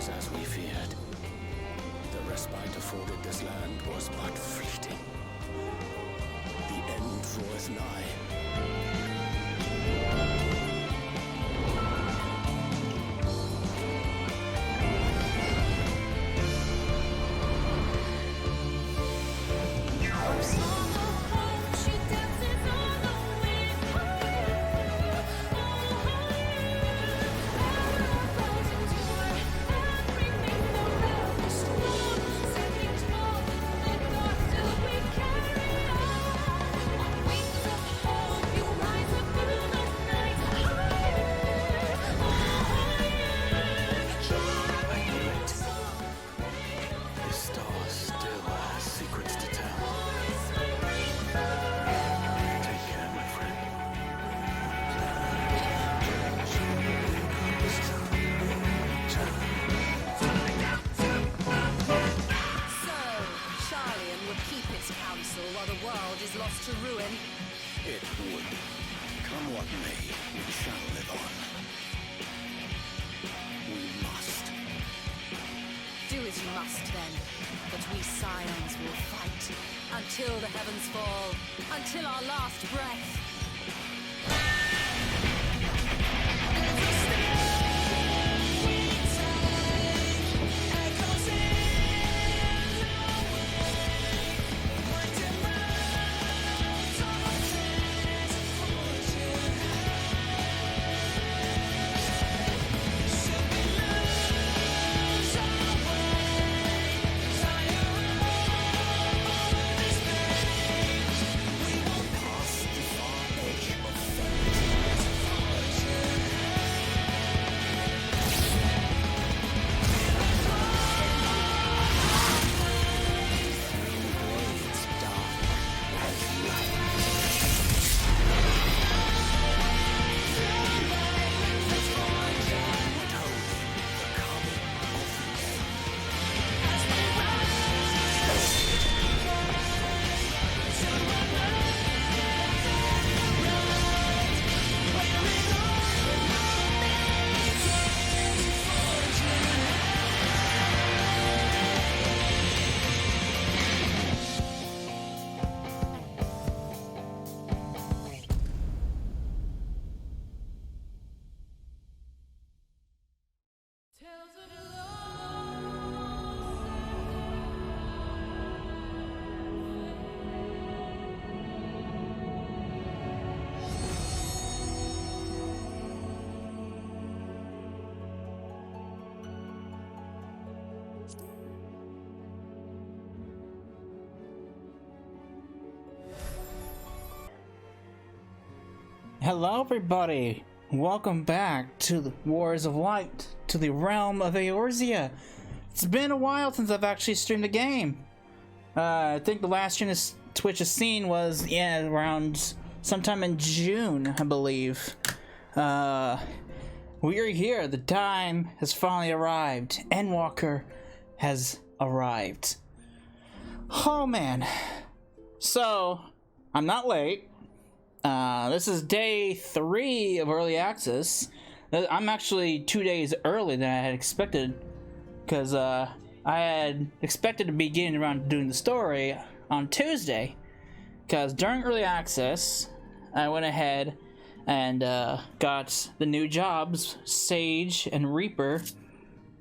was as we feared. The respite afforded this land was but fleeting. The end draweth nigh. To ruin. It would. Come what may, we shall live on. We must. Do as you must then, but we scions will fight until the heavens fall, until our last breath. Hello everybody! Welcome back to the Wars of Light, to the realm of Eorzea. It's been a while since I've actually streamed the game. I think the last stream this Twitch has seen was, around sometime in June, I believe. We are here. The time has finally arrived. Endwalker has arrived. Oh man. So, I'm not late. This is day 3 of early access. I'm actually 2 days early than I had expected, because I had expected to be getting around to doing the story on Tuesday, because during early access I went ahead and got the new jobs, Sage and Reaper,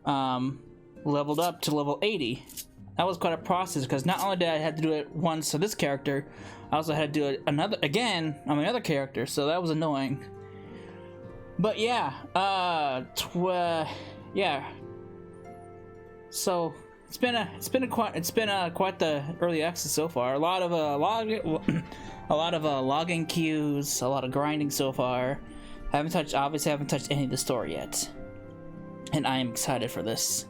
leveled up to level 80. That was quite a process, because not only did I have to do it once to this character, I also had to do it again on my other character, so that was annoying. But yeah, yeah. So it's been quite the early access so far. A lot of logging queues, a lot of grinding so far. Obviously haven't touched any of the story yet, and I am excited for this.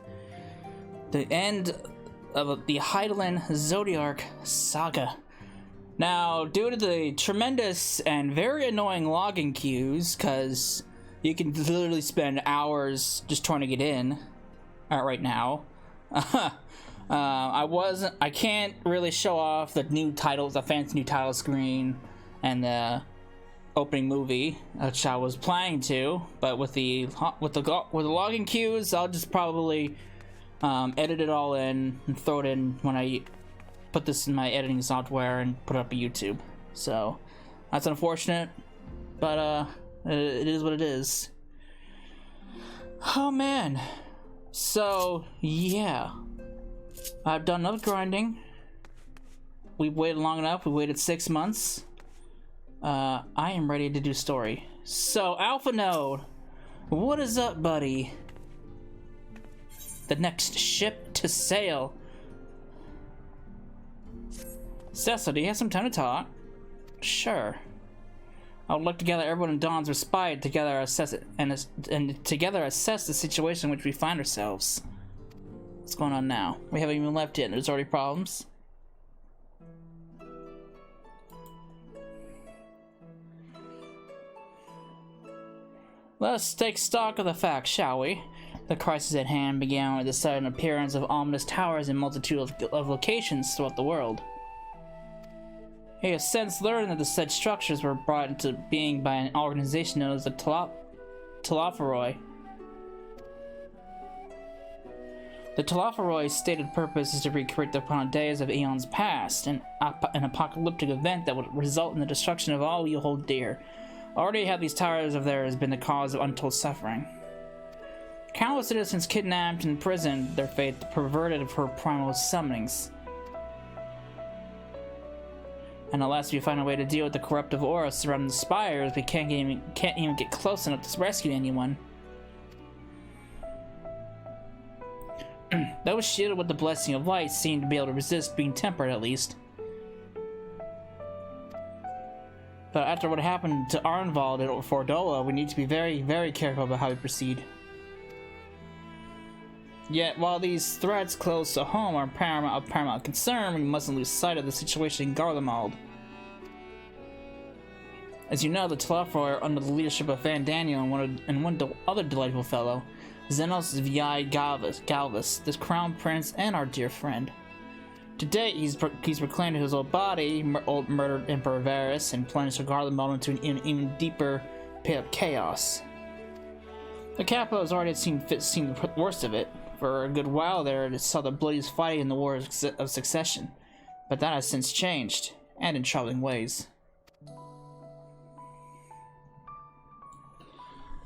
The end of the Hydaelyn Zodiac saga. Now, due to the tremendous and very annoying logging queues, because you can literally spend hours just trying to get in right now, I can't really show off the new titles, the fancy new title screen, and the opening movie, which I was planning to, but with the logging cues, I'll just probably edit it all in and throw it in when I put this in my editing software and put it up on YouTube. So that's unfortunate, but it is what it is. Oh man. So yeah, I've done enough grinding. We've waited long enough. We waited 6 months. I am ready to do story. So Alpha Node, what is up, buddy? The next ship to sail. Cecil, do you have some time to talk? Sure. I would like to gather everyone in Dawn's respite together, assess it, and together assess the situation in which we find ourselves. What's going on now? We haven't even left yet. There's already problems. Let us take stock of the facts, shall we? The crisis at hand began with the sudden appearance of ominous towers in a multitude of locations throughout the world. He has since learned that the said structures were brought into being by an organization known as the Telophoroi. The Telophoroi's stated purpose is to recreate the days of eons past, an apocalyptic event that would result in the destruction of all you hold dear. Already have these towers of theirs been the cause of untold suffering. Countless citizens kidnapped and imprisoned, their fate perverted of her primal summonings. And unless we find a way to deal with the corruptive aura surrounding the spires, we can't even get close enough to rescue anyone. Those shielded with the blessing of light seem to be able to resist being tempered, at least. But after what happened to Arnvald and Fordola, we need to be very, very careful about how we proceed. Yet, while these threats close to home are of paramount concern, we mustn't lose sight of the situation in Garlemald. As you know, the Telophoroi are under the leadership of Van Daniel and one other delightful fellow, Zenos Vi Galvis, the Crown Prince and our dear friend. To date, he's reclaimed his old body, murdered Emperor Varus, and plunged Garlemald into an even deeper pit of chaos. The capital has already seen the worst of it. For a good while there, it saw the bloodiest fighting in the War of Succession, but that has since changed, and in troubling ways.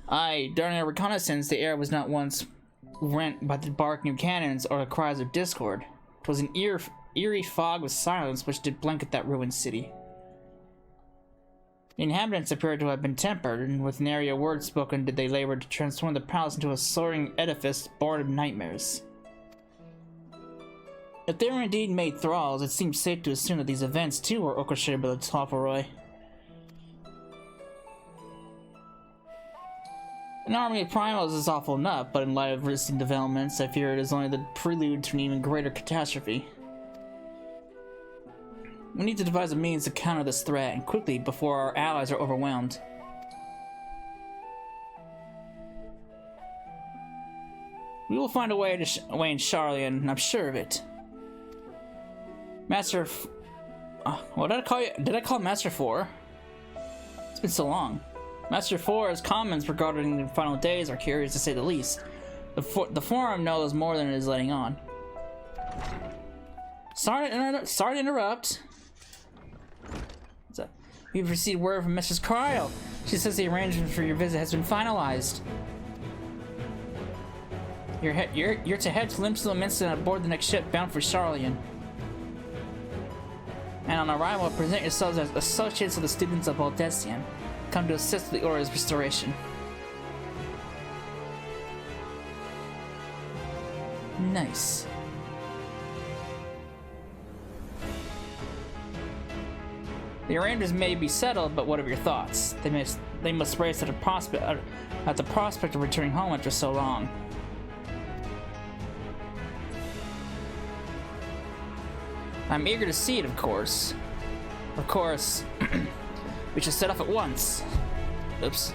During our reconnaissance, the air was not once rent by the barking of cannons or the cries of discord. 'Twas an eerie fog of silence which did blanket that ruined city. The inhabitants appeared to have been tempered, and with nary a word spoken did they labor to transform the palace into a soaring edifice born of nightmares. If they were indeed made thralls, it seemed safe to assume that these events too were orchestrated by the Telophoroi. An army of primals is awful enough, but in light of recent developments, I fear it is only the prelude to an even greater catastrophe. We need to devise a means to counter this threat, and quickly, before our allies are overwhelmed. We will find a way in Sharlayan, I'm sure of it. Master what did I call you? Did I call Master 4? It's been so long. Master 4's comments regarding the final days are curious to say the least. The forum knows more than it is letting on. Sorry to interrupt. What's up? We've received word from Mrs. Cryle. She says the arrangement for your visit has been finalized. You're to head to Limslow Instant aboard the next ship bound for Sharlayan. And on arrival, present yourselves as associates of the students of Baldessian. Come to assist with the Aura's restoration. Nice. The arrangements may be settled, but what are your thoughts? They must race at the prospect of returning home after so long. I'm eager to see it, of course. Of course, we should set off at once. Oops.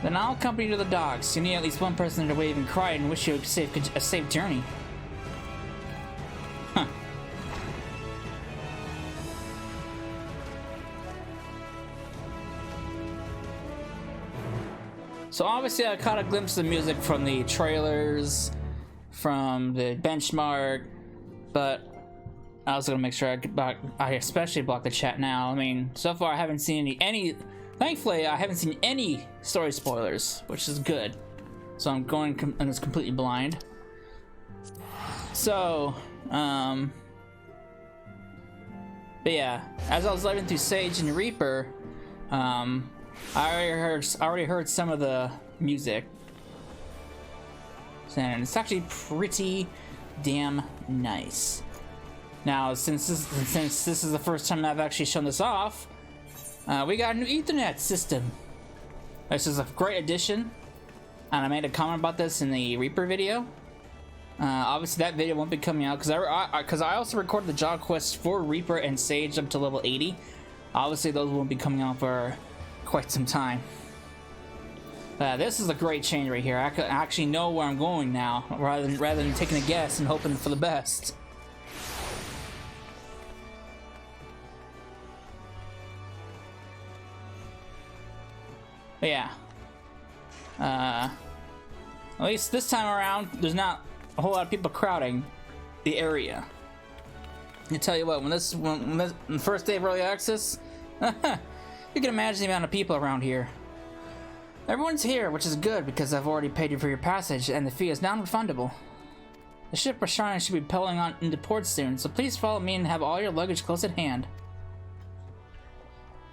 Then I'll accompany you to the docks. You need at least one person to wave and cry and wish you a safe journey. Huh. So obviously I caught a glimpse of the music from the trailers, from the benchmark, but I was gonna make sure I especially block the chat now. I mean, so far I haven't seen any thankfully I haven't seen any story spoilers, which is good. So I'm going and it's completely blind. So, but yeah, as I was living through Sage and Reaper, I already heard some of the music, and it's actually pretty damn nice. Now, since this is the first time I've actually shown this off, we got a new Ethernet system. This is a great addition, and I made a comment about this in the Reaper video. Obviously, that video won't be coming out because I also recorded the job quests for Reaper and Sage up to level 80. Obviously, those won't be coming out for quite some time. This is a great change right here. I can actually know where I'm going now, rather than taking a guess and hoping for the best. But yeah, at least this time around, there's not a whole lot of people crowding the area. I tell you what, when the first day of early access, you can imagine the amount of people around here. Everyone's here, which is good because I've already paid you for your passage, and the fee is non-refundable. The ship for Sharlayan should be pulling on into port soon, so please follow me and have all your luggage close at hand.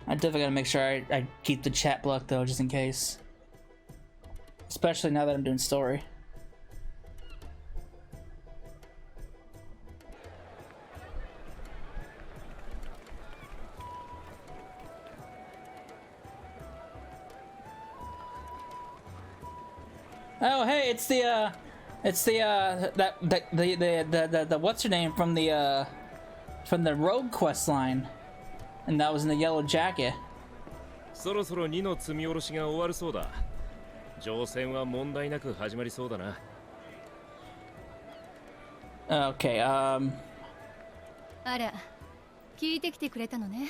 I definitely gotta make sure I keep the chat blocked though, just in case. Especially now that I'm doing story. Oh hey, it's the what's her name from the Rogue quest line, and that was in the yellow jacket. そろそろ2の積み下ろしが終わるそうだ。乗船は問題なく始まりそうだな。Okay, あら、聞いてきてくれたのね。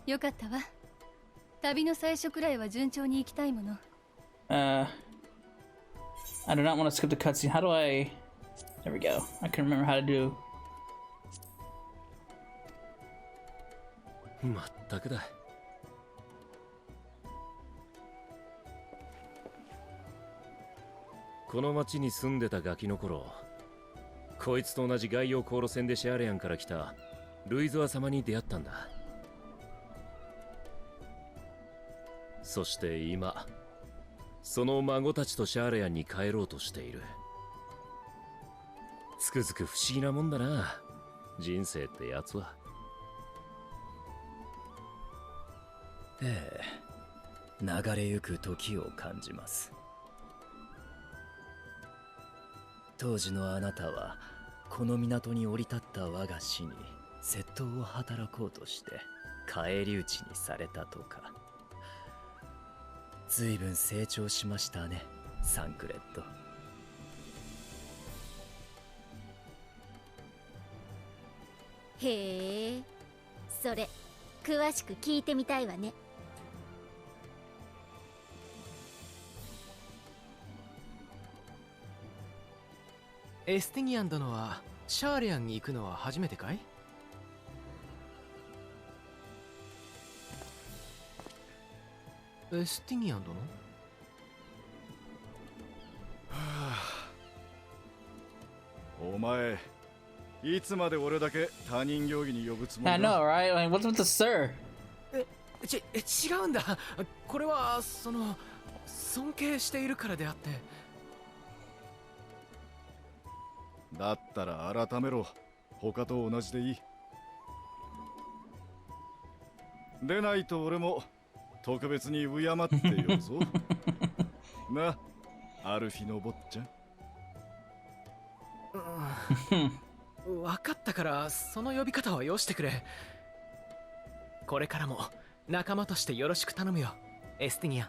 よかったわ。旅の最初くらいは順調に行きたいもの。I do not want to skip the cutscene. How do I... There we go. I can remember how to do... まったくだ。この町に住んでたガキの頃、こいつと同じ外洋航路船でシャーレアンから来たルイゾア様に出会ったんだ。そして今、その孫たちとシャーレアンに帰ろうとしている。つくづく不思議なもんだな、人生ってやつは。ええ、流れゆく時を感じます。当時のあなたはこの港に降り立った我が死に窃盗を働こうとして返り討ちにされたとか。随分成長しましたね、サンクレット。へえ、それ詳しく聞いてみたいわね。エスティニアン殿はシャーレアンに行くのは初めてかい？エスティニアン殿？お前、いつまで俺だけ他人行儀に呼ぶつもりだ？ I know, right? I mean, what's with the sir? 違うんだ。これは尊敬しているからであって。だったら改めろ。他と同じでいい。でないと俺も特別に敬って呼ぶぞ。な、アルフィの坊ちゃん。分かったからその呼び方はよしてくれ。これからも仲間としてよろしく頼むよ、エスティニアン。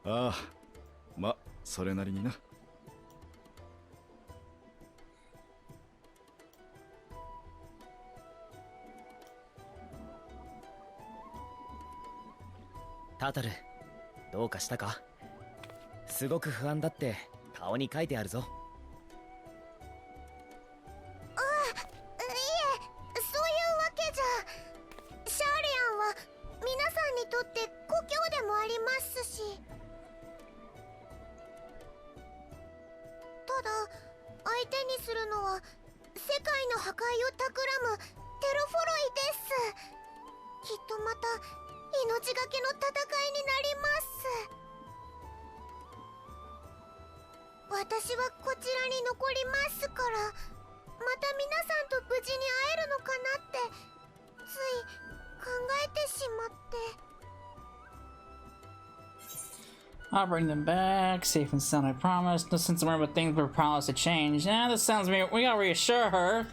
ああ、ま、それなりにな。タートル、どうかしたか？すごく不安だって顔に書いてあるぞ。いえ、そういうわけじゃ。シャーレアンは皆さんにとって故郷でもありますし。ただ相手にするのは世界の破壊を企むテロフォロイです。きっとまた命がけの戦いになります。私はこちらに残りますから、また皆さんと無事に会えるのかなってつい考えてしまって。I'll bring them back, safe and sound, I promise. No sense in worrying about things we're promised to change. Nah, this sounds me. We gotta reassure her.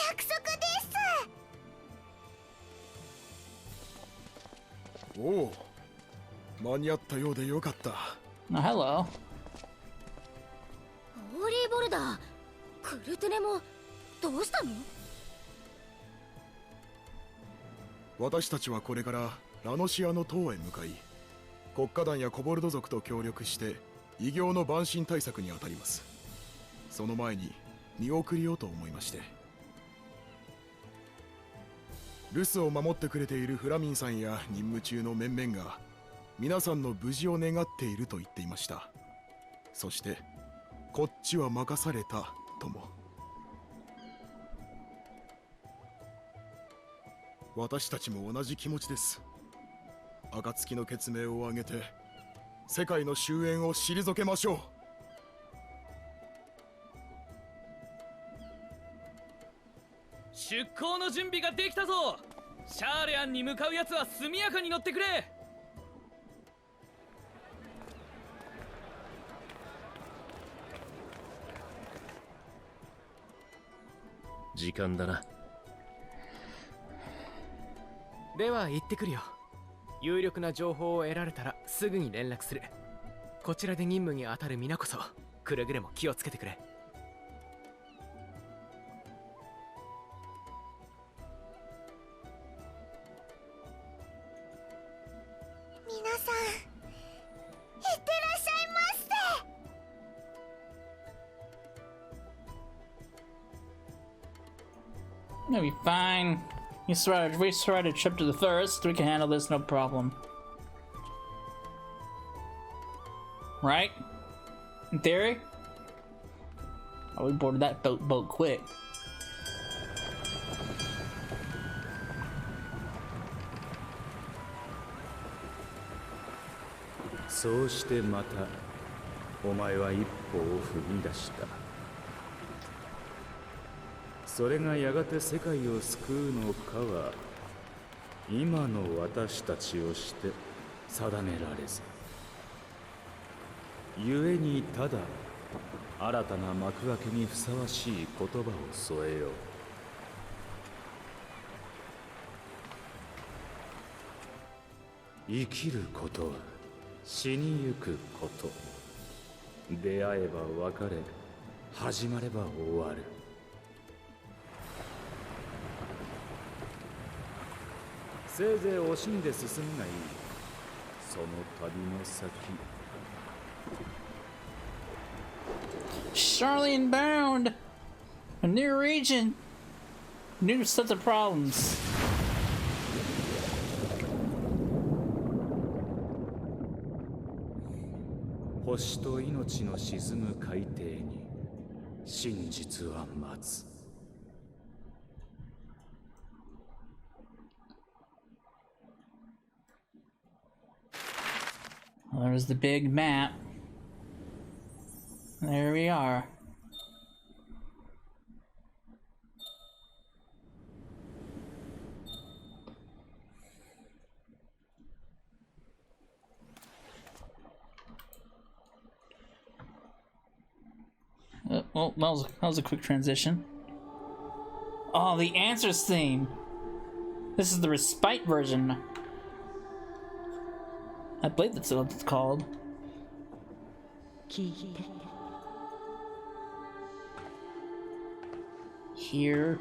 約束です。おお、間に合ったようでよかった。Oh, hello. ホーリーボルダー、クルトゥネもどうしたの？私たちはこれからラノシアの塔へ向かい、国家団やコボルド族と協力して異形の蛮身対策に当たります。その前に見送りようと思いまして。留守を守ってくれているフラミンさんや任務中の面々が皆さんの無事を願っていると言っていました。そしてこっちは任されたとも。私たちも同じ気持ちです。暁の血命を挙げて世界の終焉を退けましょう。出航の準備ができたぞ。シャーレアンに向かうやつは速やかに乗ってくれ。時間だな。では行ってくるよ。有力な情報を得られたらすぐに連絡する。こちらで任務に当たる皆こそくれぐれも気をつけてくれ。皆さん、いってらっしゃいませ。 It'll be fine. We started a trip to the first. We can handle this, no problem. Right? In theory? Oh, we boarded that boat quick. そうしてまたお前は一歩を踏み出した。それがやがて世界を救うのかは今の私たちをして定められず、故にただ新たな幕開けにふさわしい言葉を添えよう。生きることは死にゆくこと。出会えば別れ、始まれば終わる。せいぜい惜しんで進むがいい。その旅の先。Sharlayan bound! A new region! New sets of problems. 星と命の沈む海底に真実は待つ。There's the big map. There we are. Well, that was a quick transition. Oh, the Answers theme. This is the Respite version. I believe that's what it's called. 聞いて hear,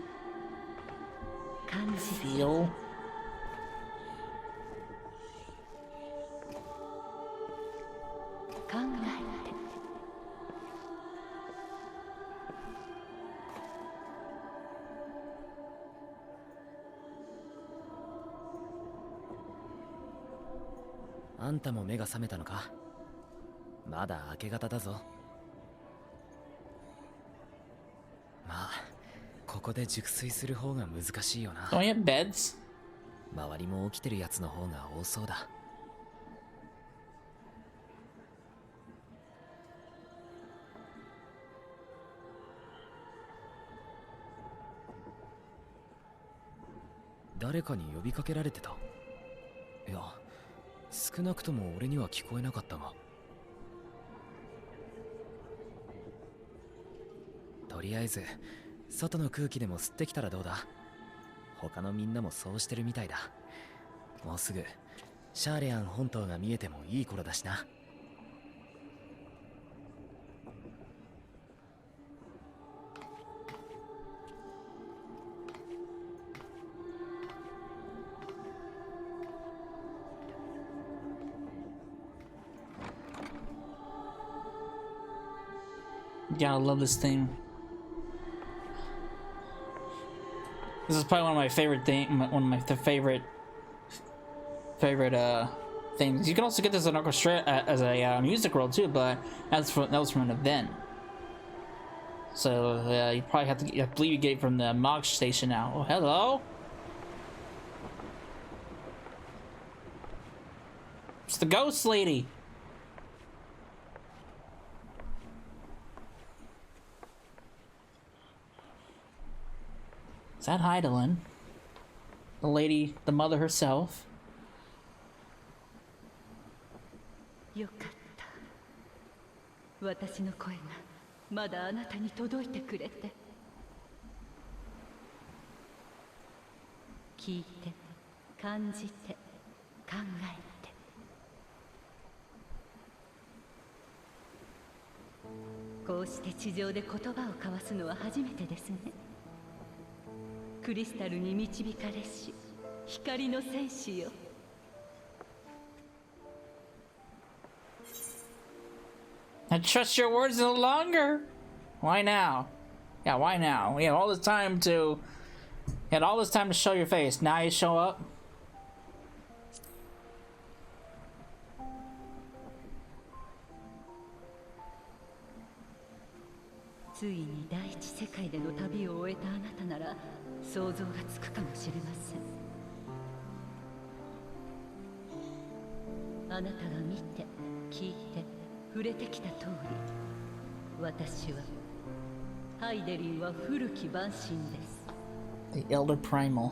feel.あんたも目が覚めたのか？まだ明け方だぞ。まあ、ここで熟睡する方が難しいよな。Don't we have beds? 周りも起きてるやつの方が多そうだ。誰かに呼びかけられてた？いや、少なくとも俺には聞こえなかったが。とりあえず外の空気でも吸ってきたらどうだ？他のみんなもそうしてるみたいだ。もうすぐシャーレアン本島が見えてもいい頃だしな。Yeah, I love this theme. This is probably one of my favorite favorite things. You can also get this in orchestra as a music roll too, but that was from an event. So you probably have to. I believe you get it from the Mog station now. Oh, hello. It's the ghost lady. Is that Heidelin? The lady, the mother herself? よかった。私の声がまだあなたに届いてくれて。聞いて、感じて、考えて。こうして地上で言葉を交わすのは初めてですね。クリスタルに導かれし光の戦士よ。I trust your words no longer. Why now? Yeah, why now? We had all this time to. You had all this time to show your face. Now you show up. ついに第一世界での旅を終えたあなたなら想像がつくかもしれません。あなたが見て、聞いて、触れてきた通り、私はハイデリンは古き万神です。The Elder Primal.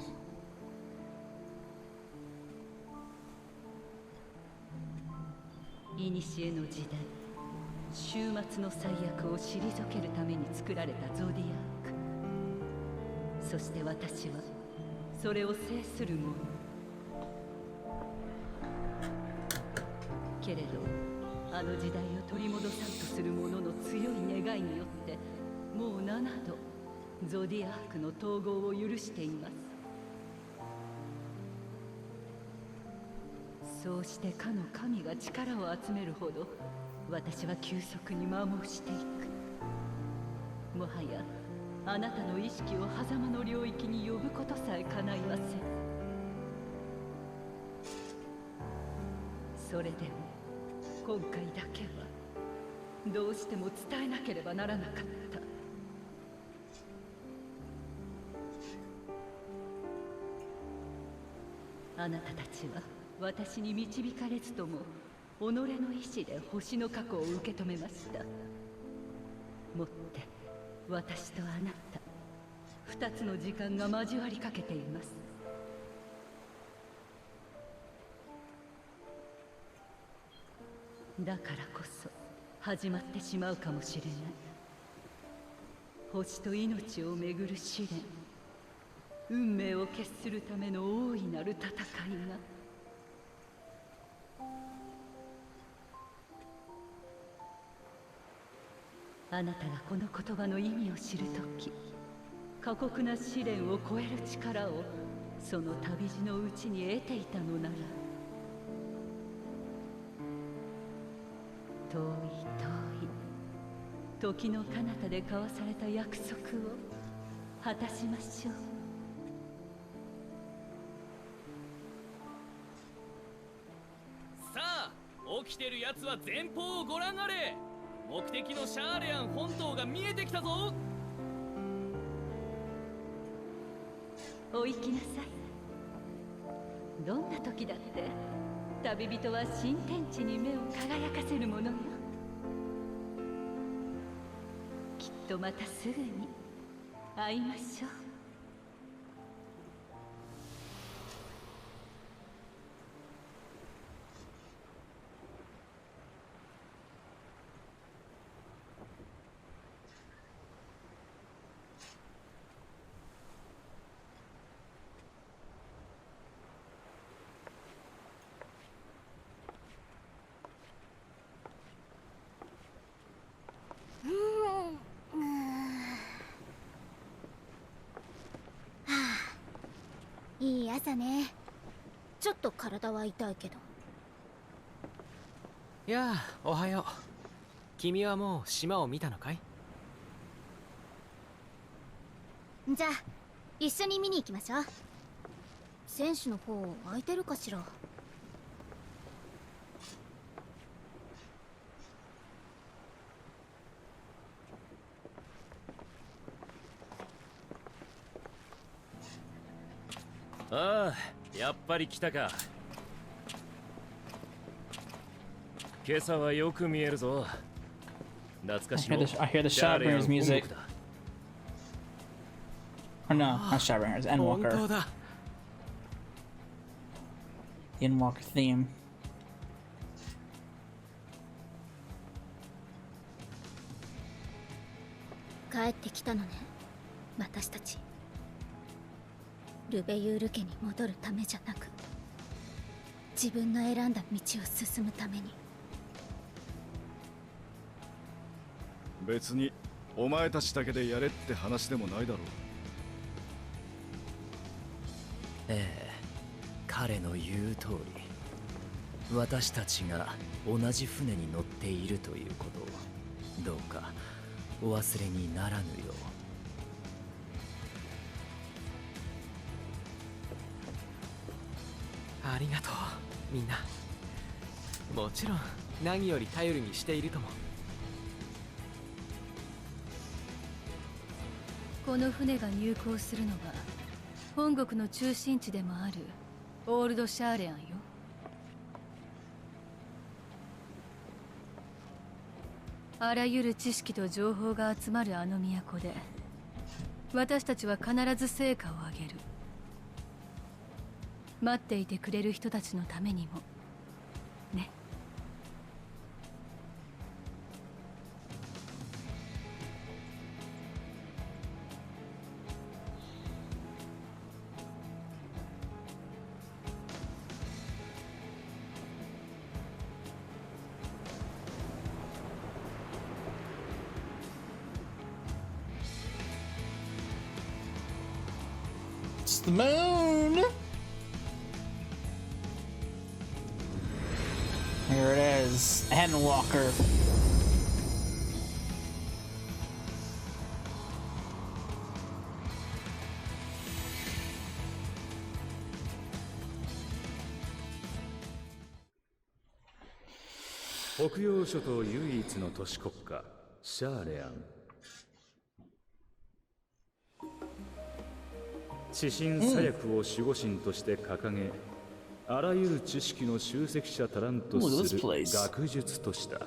古の時代、終末の最悪を退けるために作られたゾディアーク。そして私はそれを制する者。けれどあの時代を取り戻さんとする者の強い願いによってもう7度ゾディアークの統合を許しています。そうしてかの神が力を集めるほど私は急速に摩耗していく。もはやあなたの意識を狭間の領域に呼ぶことさえ叶いません。それでも今回だけはどうしても伝えなければならなかった。あなたたちは私に導かれずとも己の意志で星の過去を受け止めました。もって私とあなた2つの時間が交わりかけています。だからこそ始まってしまうかもしれない。星と命をめぐる試練、運命を決するための大いなる戦いが。あなたがこの言葉の意味を知るとき、過酷な試練を超える力をその旅路のうちに得ていたのなら、遠い遠い時の彼方で交わされた約束を果たしましょう。さあ、起きてるやつは前方をご覧あれ。目的のシャーレアン本島が見えてきたぞ。お行きなさい。どんな時だって旅人は新天地に目を輝かせるものよ。きっとまたすぐに会いましょう。いい朝ね。ちょっと体は痛いけど。いやあ、おはよう。君はもう島を見たのかい？じゃあ一緒に見に行きましょう。選手の方空いてるかしら。ああ、やっぱり来たか。今朝はよく見えるぞ。懐かしの I hear the Shadowbringers music. Or no, not Shadowbringers, 本当 Endwalker. だ。The Endwalker theme. 帰ってきたのね、私たち。ルベユール家に戻るためじゃなく、自分の選んだ道を進むために。別にお前たちだけでやれって話でもないだろう。ええ、彼の言う通り、私たちが同じ船に乗っているということをどうかお忘れにならぬよう。ありがとう、みんな。もちろん何より頼りにしているとも。この船が入港するのは本国の中心地でもあるオールドシャーレアンよ。あらゆる知識と情報が集まるあの都で、私たちは必ず成果を上げる。待っていてくれる人たちのためにもね。It's the moon! Here it is, Endwalker.「北洋諸島唯一の都市国家シャーレアン」「知心左翼を守護神として掲げ、あらゆる知識の集積者たらんとする学術都市だ。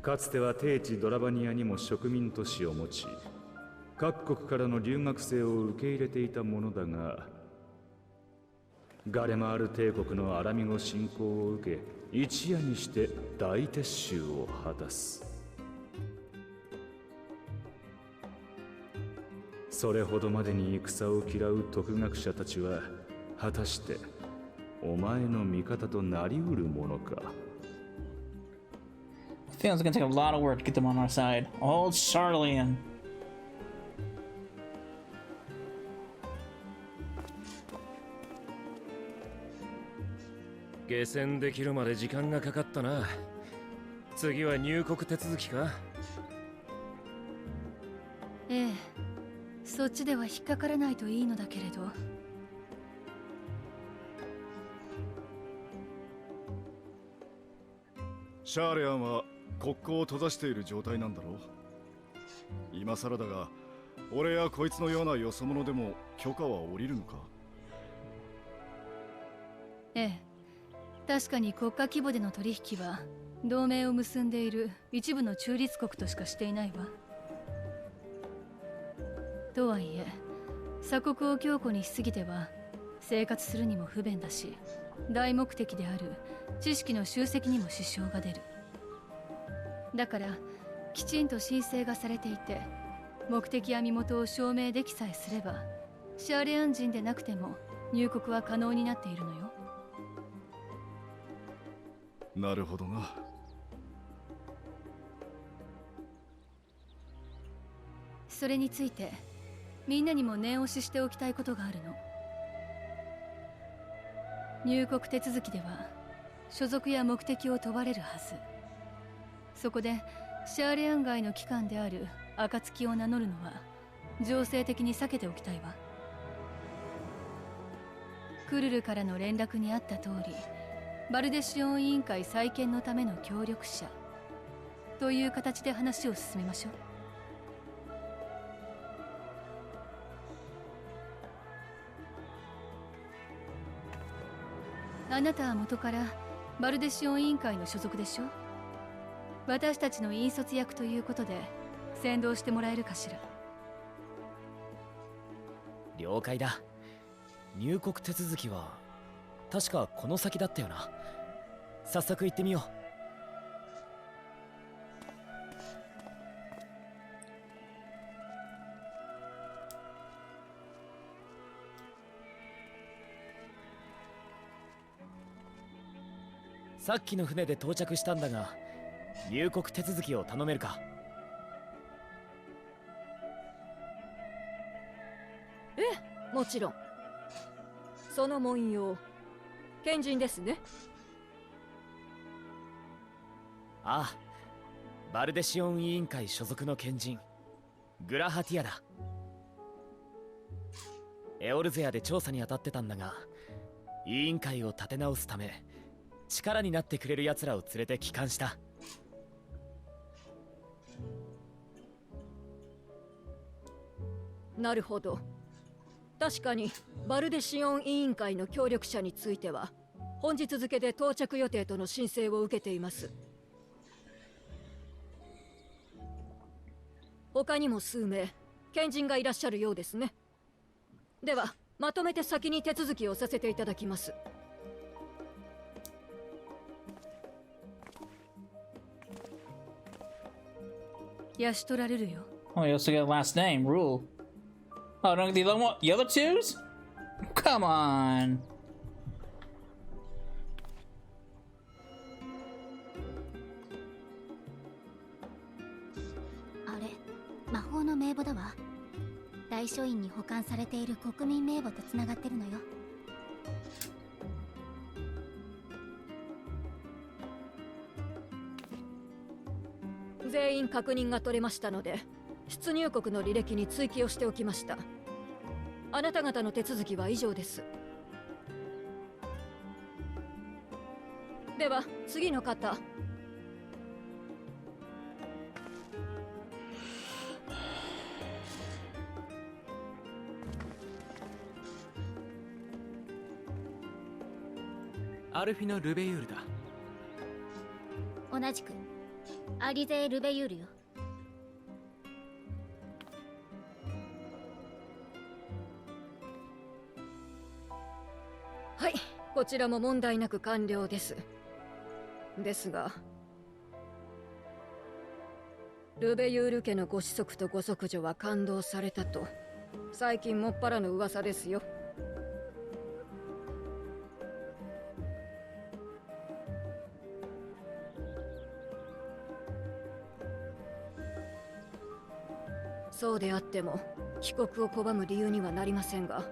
かつては帝地ドラバニアにも植民都市を持ち、各国からの留学生を受け入れていたものだが、ガレマール帝国のアラミゴ侵攻を受け、一夜にして大撤収を果たす。それほどまでに戦を嫌う徳学者たちは、果たしてお前の味方となりうるものか。I feel it's gonna take a lot of work to get them on our side. Old Sharlayan. 下船できるまで時間がかかったな。次は入国手続きか？ええ、そっちでは引っかからないといいのだけれど。シャーレアンは国交を閉ざしている状態なんだろう。今更だが、俺やこいつのようなよそ者でも許可は下りるのか？ええ、確かに国家規模での取引は同盟を結んでいる一部の中立国としかしていないわ。とはいえ、鎖国を強固にしすぎては生活するにも不便だし、大目的である知識の集積にも支障が出る。だからきちんと申請がされていて、目的や身元を証明できさえすれば、シャーレアン人でなくても入国は可能になっているのよ。なるほどな。それについてみんなにも念押ししておきたいことがあるの。入国手続きでは所属や目的を問われるはず。そこでシャーレアン外の機関である暁を名乗るのは情勢的に避けておきたいわ。クルルからの連絡にあった通り、バルデシオン委員会再建のための協力者という形で話を進めましょう。あなたは元からバルデシオン委員会の所属でしょ。私たちの引率役ということで先導してもらえるかしら。了解だ。入国手続きは確かこの先だったよな。早速行ってみよう。さっきの船で到着したんだが、入国手続きを頼めるか？ええ、もちろん。その文様、賢人ですね。ああ、バルデシオン委員会所属の賢人グラハティアだ。エオルゼアで調査に当たってたんだが、委員会を立て直すため力になってくれる奴らを連れて帰還した。なるほど。確かにバルデシオン委員会の協力者については本日付で到着予定との申請を受けています。他にも数名賢人がいらっしゃるようですね。ではまとめて先に手続きをさせていただきます。ヤシトラルルよ。Oh, you also get a last name, Rule. Oh, don't get the other one? The other twos? Come on. あれ、魔法の名簿だわ。大書院に保管されている国民名簿とつながってるのよ。全員確認が取れましたので、出入国の履歴に追記をしておきました。あなた方の手続きは以上です。では次の方。アルフィノ・ルベユールだ。同じくアリゼー・ルベユールよ。はい、こちらも問題なく完了です。ですがルベユール家のご子息とご息女は勘当されたと最近もっぱらの噂ですよ。そうであっても帰国を拒む理由にはなりませんが、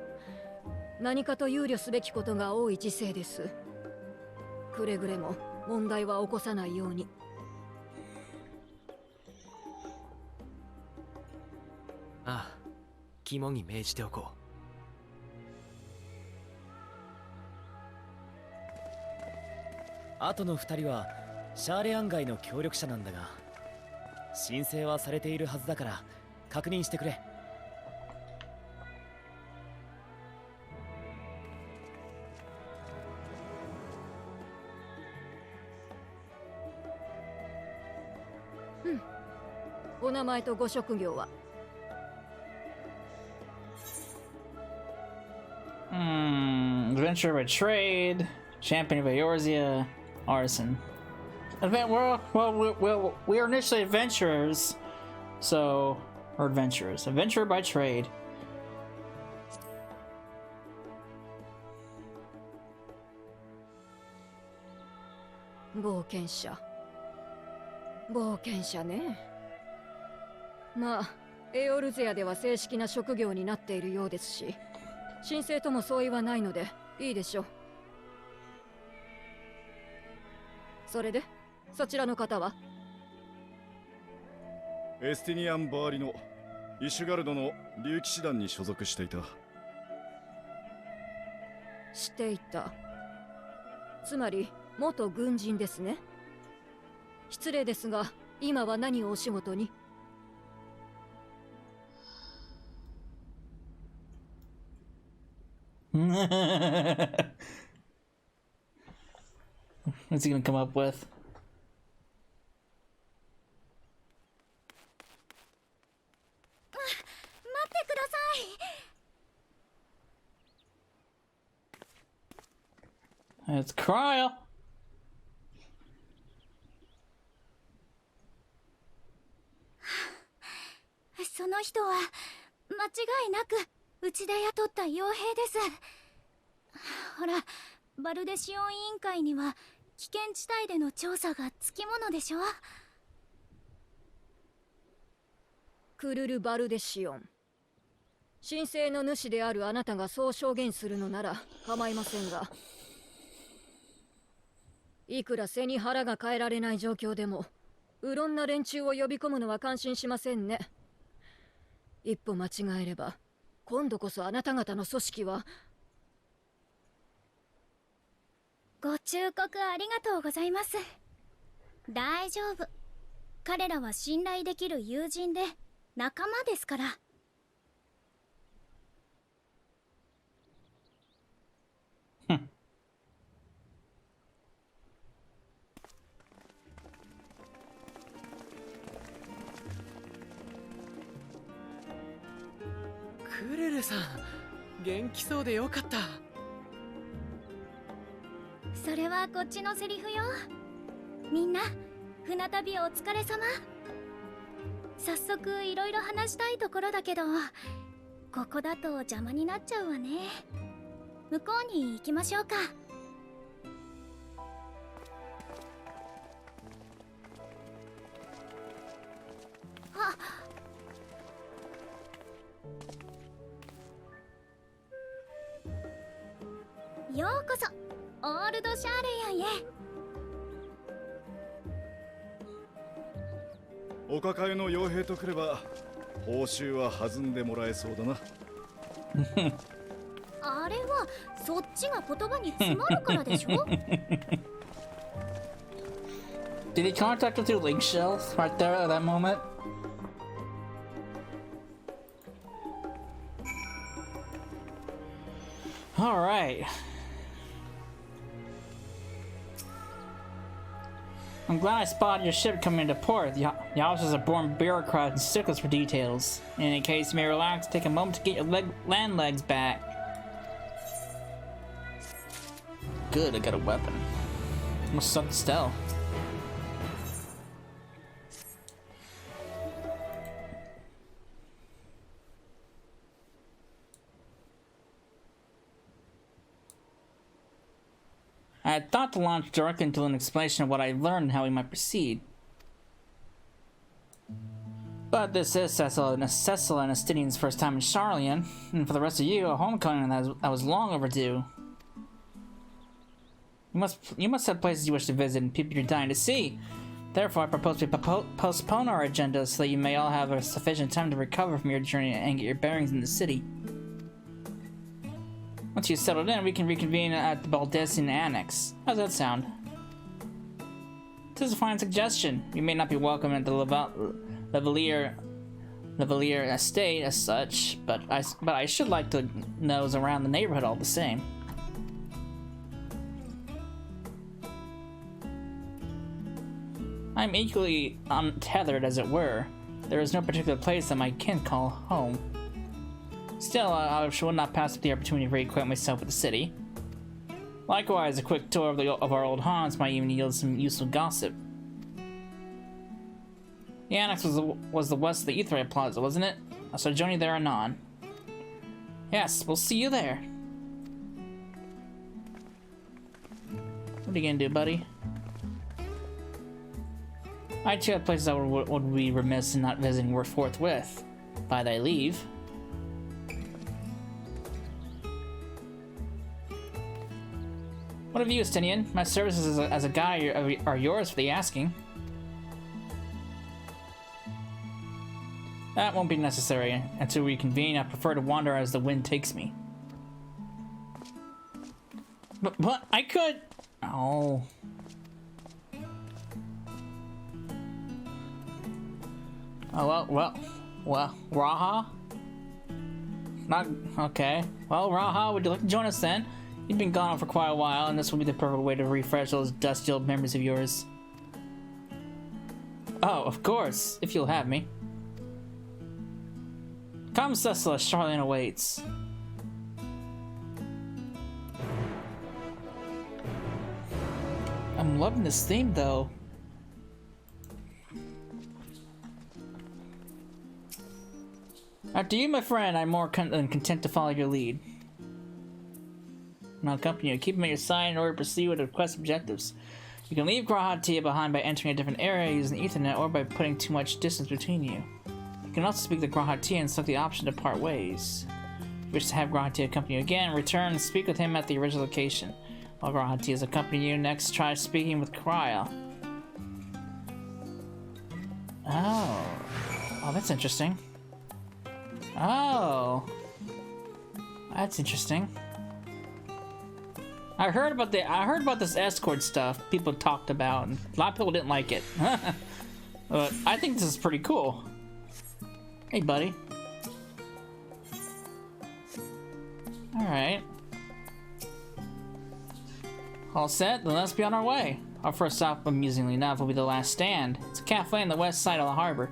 何かと憂慮すべきことが多い時世です。くれぐれも問題は起こさないように。ああ、肝に銘じておこう。あとの2人はシャーレアン街の協力者なんだが、申請はされているはずだから確認してくれ。お名前とご職業は？Adventurer by trade, champion of Eorzea, artisan. We are initially adventurers, so or adventurers. Adventurer by trade. 冒険者。冒険者ね。まあ、エオルゼアでは正式な職業になっているようですし、神聖とも相違はないのでいいでしょう。それでそちらの方は？エスティニアン・バーリのイシュガルドの竜騎士団に所属していた。していた。つまり元軍人ですね。失礼ですが、今は何をお仕事に？What's he gonna come up with? 待ってください。 It's Cryo. その人は間違いなくうちで雇った傭兵です。ほら、バルデシオン委員会には危険地帯での調査がつきものでしょ。クルル・バルデシオン。神聖の主であるあなたがそう証言するのなら構いませんが、いくら背に腹が変えられない状況でもうろんな連中を呼び込むのは感心しませんね。一歩間違えれば今度こそあなた方の組織は。ご忠告ありがとうございます。大丈夫。彼らは信頼できる友人で仲間ですから。クルルさん、元気そうでよかった。それはこっちのセリフよ。みんな船旅お疲れ様。早速いろいろ話したいところだけど、ここだと邪魔になっちゃうわね。向こうに行きましょうか。ようこそオールドシャーレヤンへ。お抱えの傭兵とくれば報酬は弾んでもらえそうだな。あれはそっちが言葉に詰まるからでしょ。 Did he contact with your link shells right there at that moment? All right. I'm glad I spotted your ship coming into port. The officers are born bureaucrats and sticklers for details. In any case, you may relax, take a moment to get your land legs back. Good, I got a weapon. Almost sucked stealth. I had thought to launch directly into an explanation of what I learned and how we might proceed. But this is Cecil and Estinian's first time in Sharlayan, and for the rest of you, a homecoming that was long overdue. You must have places you wish to visit and people you're dying to see. Therefore, I propose we postpone our agenda so that you may all have a sufficient time to recover from your journey and get your bearings in the city. Once you've settled in, we can reconvene at the Baldessian Annex. How's that sound? This is a fine suggestion. You may not be welcome at the Lavalier estate as such, but I should like to nose around the neighborhood all the same. I'm equally untethered, as it were. There is no particular place that my kin call home. Still, I should not pass up the opportunity to reacquaint myself with the city. Likewise, a quick tour of our old haunts might even yield some useful gossip. The annex was the west of the Eorzea Plaza, wasn't it? I shall join you there anon. Yes, we'll see you there. What are you gonna do, buddy? I too have places I would be remiss in not visiting forthwith. By thy leave. What of you, Estinian? My services as a guide are yours for the asking. That won't be necessary. Until we convene, I prefer to wander as the wind takes me. But I could... Oh... Oh, well, Raha? Not, okay. Well, Raha, would you like to join us then? You've been gone for quite a while, and this will be the perfect way to refresh those dusty old memories of yours. Oh, of course, if you'll have me. Come, Cecila, Sharlayan awaits. I'm loving this theme, though. After you, my friend, I'm more than content to follow your lead. I'll accompany you. Keep him at your side in order to pursue the quest objectives. You can leave Grahatia behind by entering a different area using Ethernet or by putting too much distance between you. You can also speak to Grahatia and select the option to part ways. If you wish to have Grahatia accompany you again, return and speak with him at the original location. While Grahatia is accompanying you, next try speaking with Cryle. Oh, that's interesting. Oh, that's interesting. I heard about this escort stuff people talked about, and a lot of people didn't like it. But I think this is pretty cool. Hey, buddy. All right. All set? Then let's be on our way. Our first stop, amusingly enough, will be the last stand. It's a cafe on the west side of the harbor.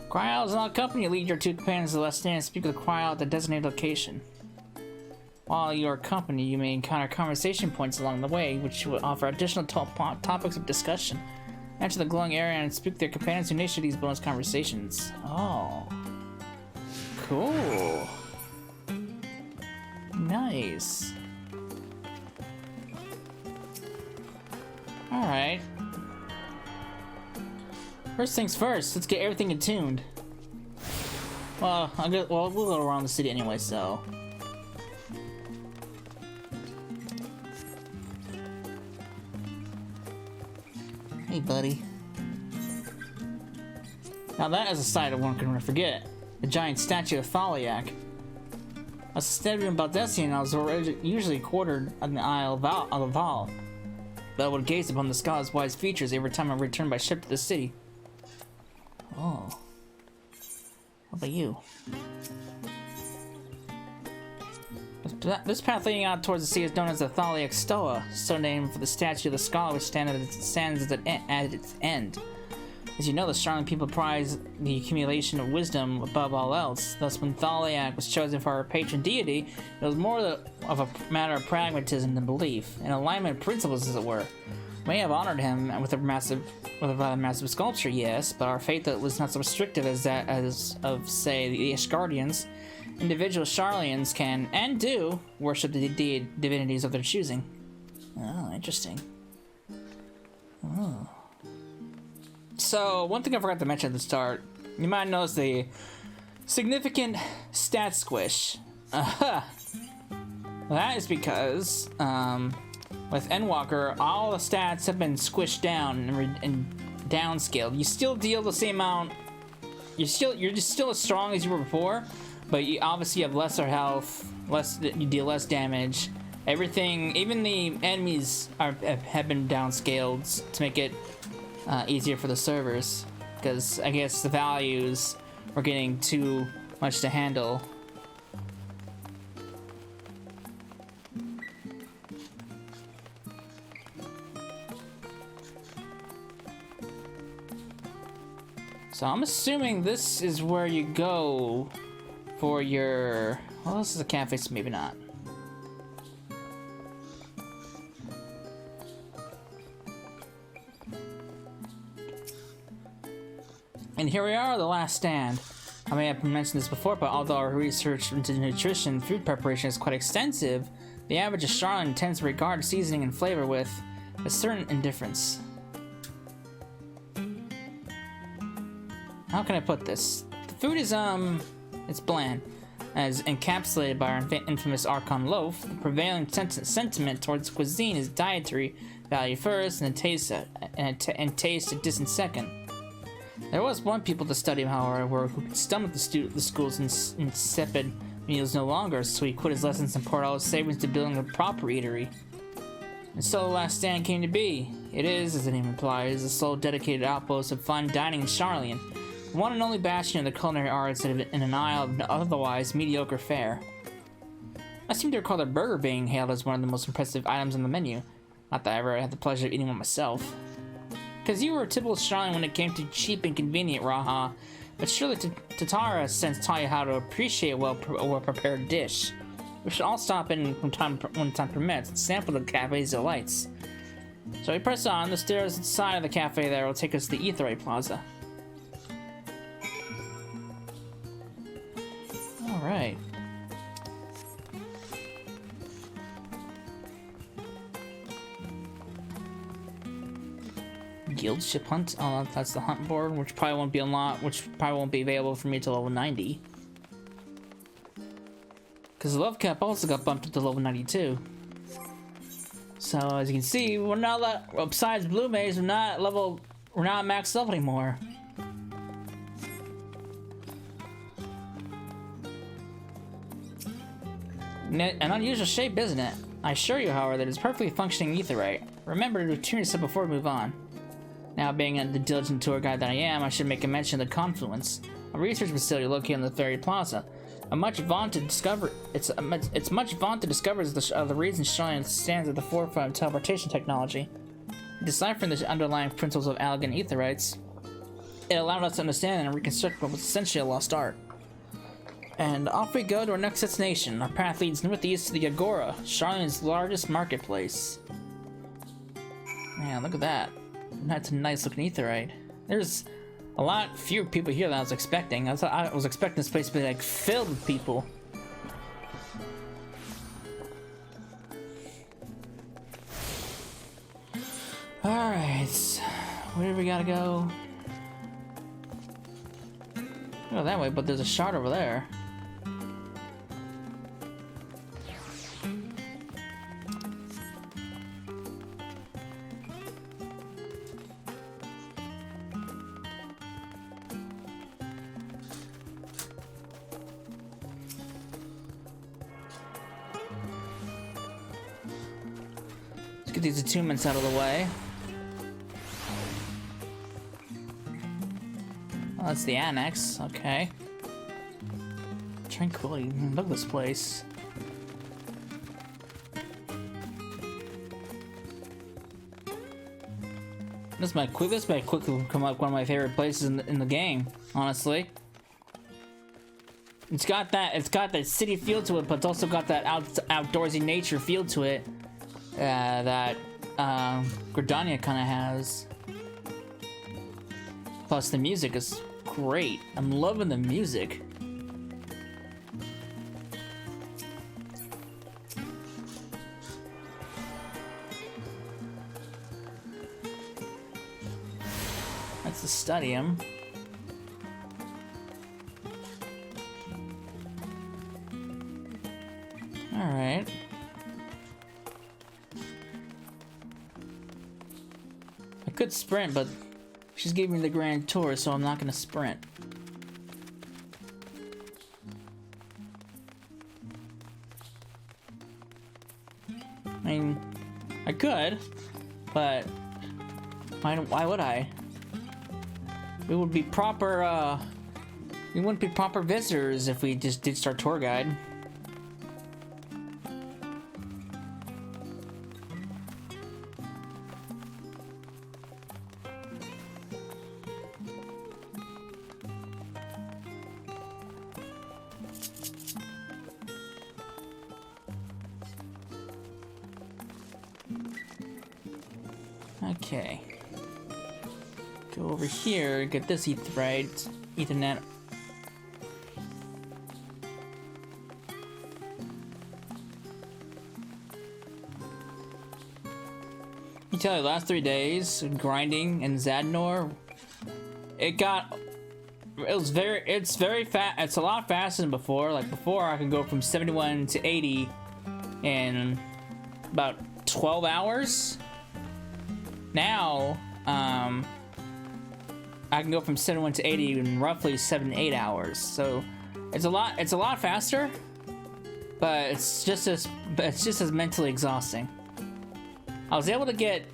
Cryle is not company. Lead your two companions to the left stand and speak with Cryle at the designated location. While you are company, you may encounter conversation points along the way, which will offer additional topics of discussion. Enter the glowing area and speak with your companions who initiate these bonus conversations. Oh. Cool. Nice. Alright. First things first, let's get everything attuned. Well, we'll go around the city anyway, so... Hey, buddy. Now that is a sight I won't gonna forget. The giant statue of Thaliak. As a statue in Baldessian, I was usually quartered on the Isle of Val. But I would gaze upon the scholar's wise features every time I returned by ship to the city. Oh. How about you? This path leading out towards the sea is known as the Thaliak Stoa, so named for the statue of the scholar which stands at its end. As you know, the Sharlayan people prize the accumulation of wisdom above all else. Thus, when Thaliak was chosen for our patron deity, it was more of a matter of pragmatism than belief, an alignment of principles, as it were. We may have honored him with a rather massive sculpture, yes, but our faith was not so restrictive as that of, say, the Asgardians. Individual Sharlayans can, and do, worship the divinities of their choosing. Oh, interesting. Oh. So, one thing I forgot to mention at the start, you might notice the significant stat squish. That is because, well, with Endwalker, all the stats have been squished down and downscaled. You still deal the same amount. You're just still as strong as you were before, but you obviously have lesser health. You deal less damage. Everything, even the enemies have been downscaled to make it easier for the servers, because I guess the values were getting too much to handle. So I'm assuming this is where you go for your... Well, this is a cafe, so maybe not. And here we are, the last stand. I may have mentioned this before, but although our research into nutrition and food preparation is quite extensive, the average Sharlayan tends to regard seasoning and flavor with a certain indifference. How can I put this? The food is, it's bland. As encapsulated by our infamous Archon loaf, the prevailing sentiment towards cuisine is dietary value first, and taste a distant second. There was one people to study however, who could stomach the school's insipid meals no longer, so he quit his lessons and poured all his savings to building a proper eatery. And so the last stand came to be. It is, as the name implies, the sole dedicated outpost of fine dining in Sharlayan, one and only bastion of the culinary arts in an isle of otherwise mediocre fare. I seem to recall their burger being hailed as one of the most impressive items on the menu. Not that I ever had the pleasure of eating one myself. Because you were a typical Sharlayan when it came to cheap and convenient raha, but surely Tatara has since taught you how to appreciate a well-prepared dish. We should all stop in when time permits and sample the cafe's delights. So we press on. The stairs at the side of the cafe there will take us to the Eorzea Plaza. Alright. Guild ship hunt. Oh, that's the hunt board, which probably won't be unlocked, which probably won't be available for me till level 90. Because the love cap also got bumped up to level 92. So as you can see, we're not besides blue maze, we're not max level anymore. An unusual shape, isn't it? I assure you, however, that it's perfectly functioning aetheryte. Remember to tune yourself before we move on. Now, being the diligent tour guide that I am, I should make a mention of the Confluence, a research facility located on the Ferry Plaza. It's much vaunted discovery is the reason Sharlayan stands at the forefront of teleportation technology. Deciphering the underlying principles of elegant aetherites, it allowed us to understand and reconstruct what was essentially a lost art. And off we go to our next destination. Our path leads northeast to the Agora, Sharlayan's largest marketplace. Man, look at that. That's a nice looking aetherite. There's a lot fewer people here than I was expecting. I was expecting this place to be like filled with people. Alright. Where do we gotta go? Go that way, but there's a shard over there. Get these attunements out of the way. Oh, that's the annex. Okay. Tranquility. Look at this place. This might quickly become like one of my favorite places in the game. Honestly, it's got that city feel to it, but it's also got that outdoorsy nature feel to it. That Gridania kind of has. Plus the music is great. I'm loving the music. That's the stadium. All right. I could sprint, but she's giving me the grand tour, so I'm not gonna sprint. I mean, I could, but why would I? We would be proper, we wouldn't be proper visitors if we just ditched our tour guide. Okay. Go over here, get this Ethernet. You tell you, the last 3 days grinding in Zadnor, it's very fast. It's a lot faster than before. Like before, I could go from 71 to 80 in about 12 hours. Now, I can go from 71 to 80 in roughly 7 to 8 hours. So it's a lot faster, but it's just as mentally exhausting. I was able to get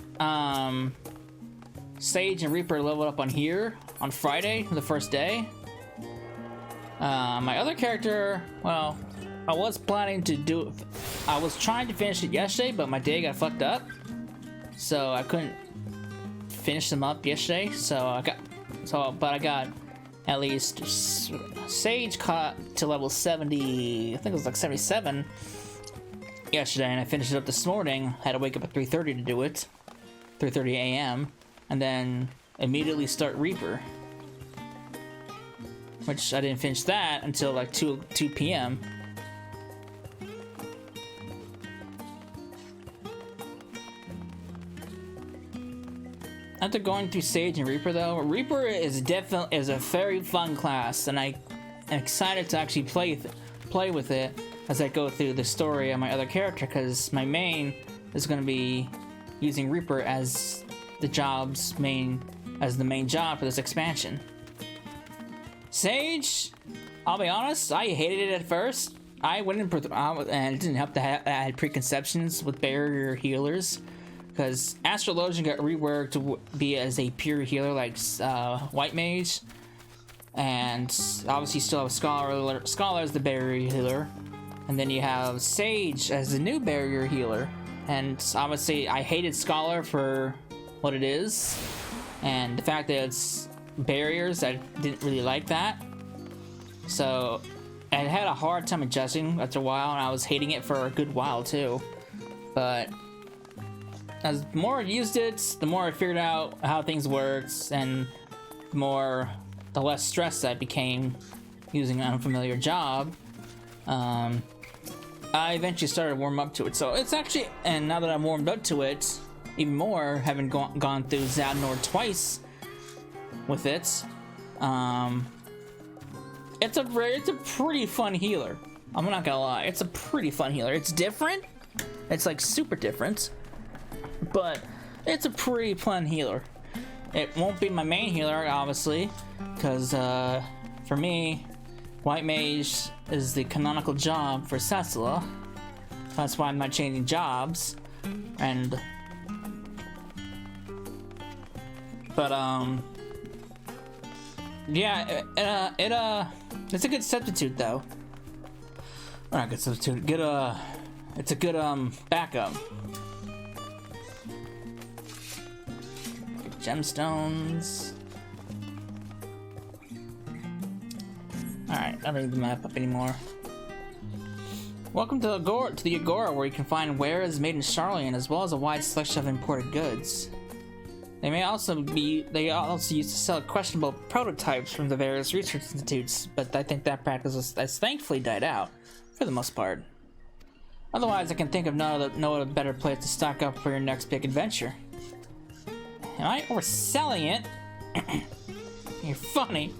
Sage and Reaper leveled up on here on Friday, the first day. My other character, well, I was planning to do it. I was trying to finish it yesterday, but my day got fucked up, so I couldn't finish them up yesterday. But I got at least Sage caught to level 70. I think it was like 77 yesterday, and I finished it up this morning. Had to wake up at 3:30 to do it, 3:30 a.m., and then immediately start Reaper, which I didn't finish that until like 2 p.m. After going through Sage and Reaper, though, Reaper is a very fun class, and I'm excited to actually play with it as I go through the story of my other character, because my main is going to be using Reaper as the main job for this expansion. Sage, I'll be honest, I hated it at first. I went in and it didn't help that I had preconceptions with barrier healers, because Astrologian got reworked to be as a pure healer like White Mage, and obviously you still have Scholar as the barrier healer, and then you have Sage as the new barrier healer. And obviously I hated Scholar for what it is, and the fact that it's barriers, I didn't really like that. So I had a hard time adjusting after a while, and I was hating it for a good while too. But as the more I used it, the more I figured out how things worked, and the less stressed I became using an unfamiliar job. I eventually started to warm up to it. So it's actually, and now that I'm warmed up to it even more, having gone through Zadnor twice with it, it's a pretty fun healer. I'm not gonna lie, it's a pretty fun healer. It's different. It's like super different, but it's a pretty fun healer. It won't be my main healer, obviously, because for me, White Mage is the canonical job for Cecila. That's why I'm not changing jobs. Yeah, it's a good substitute though. Not a good substitute. It's a good backup. Get gemstones. Alright, I don't need the map up anymore. Welcome to the Agora, where you can find wares made in Sharlayan, as well as a wide selection of imported goods. They also used to sell questionable prototypes from the various research institutes, but I think that practice has thankfully died out, for the most part. Otherwise, I can think of no other better place to stock up for your next big adventure. Am I overselling it? You're funny.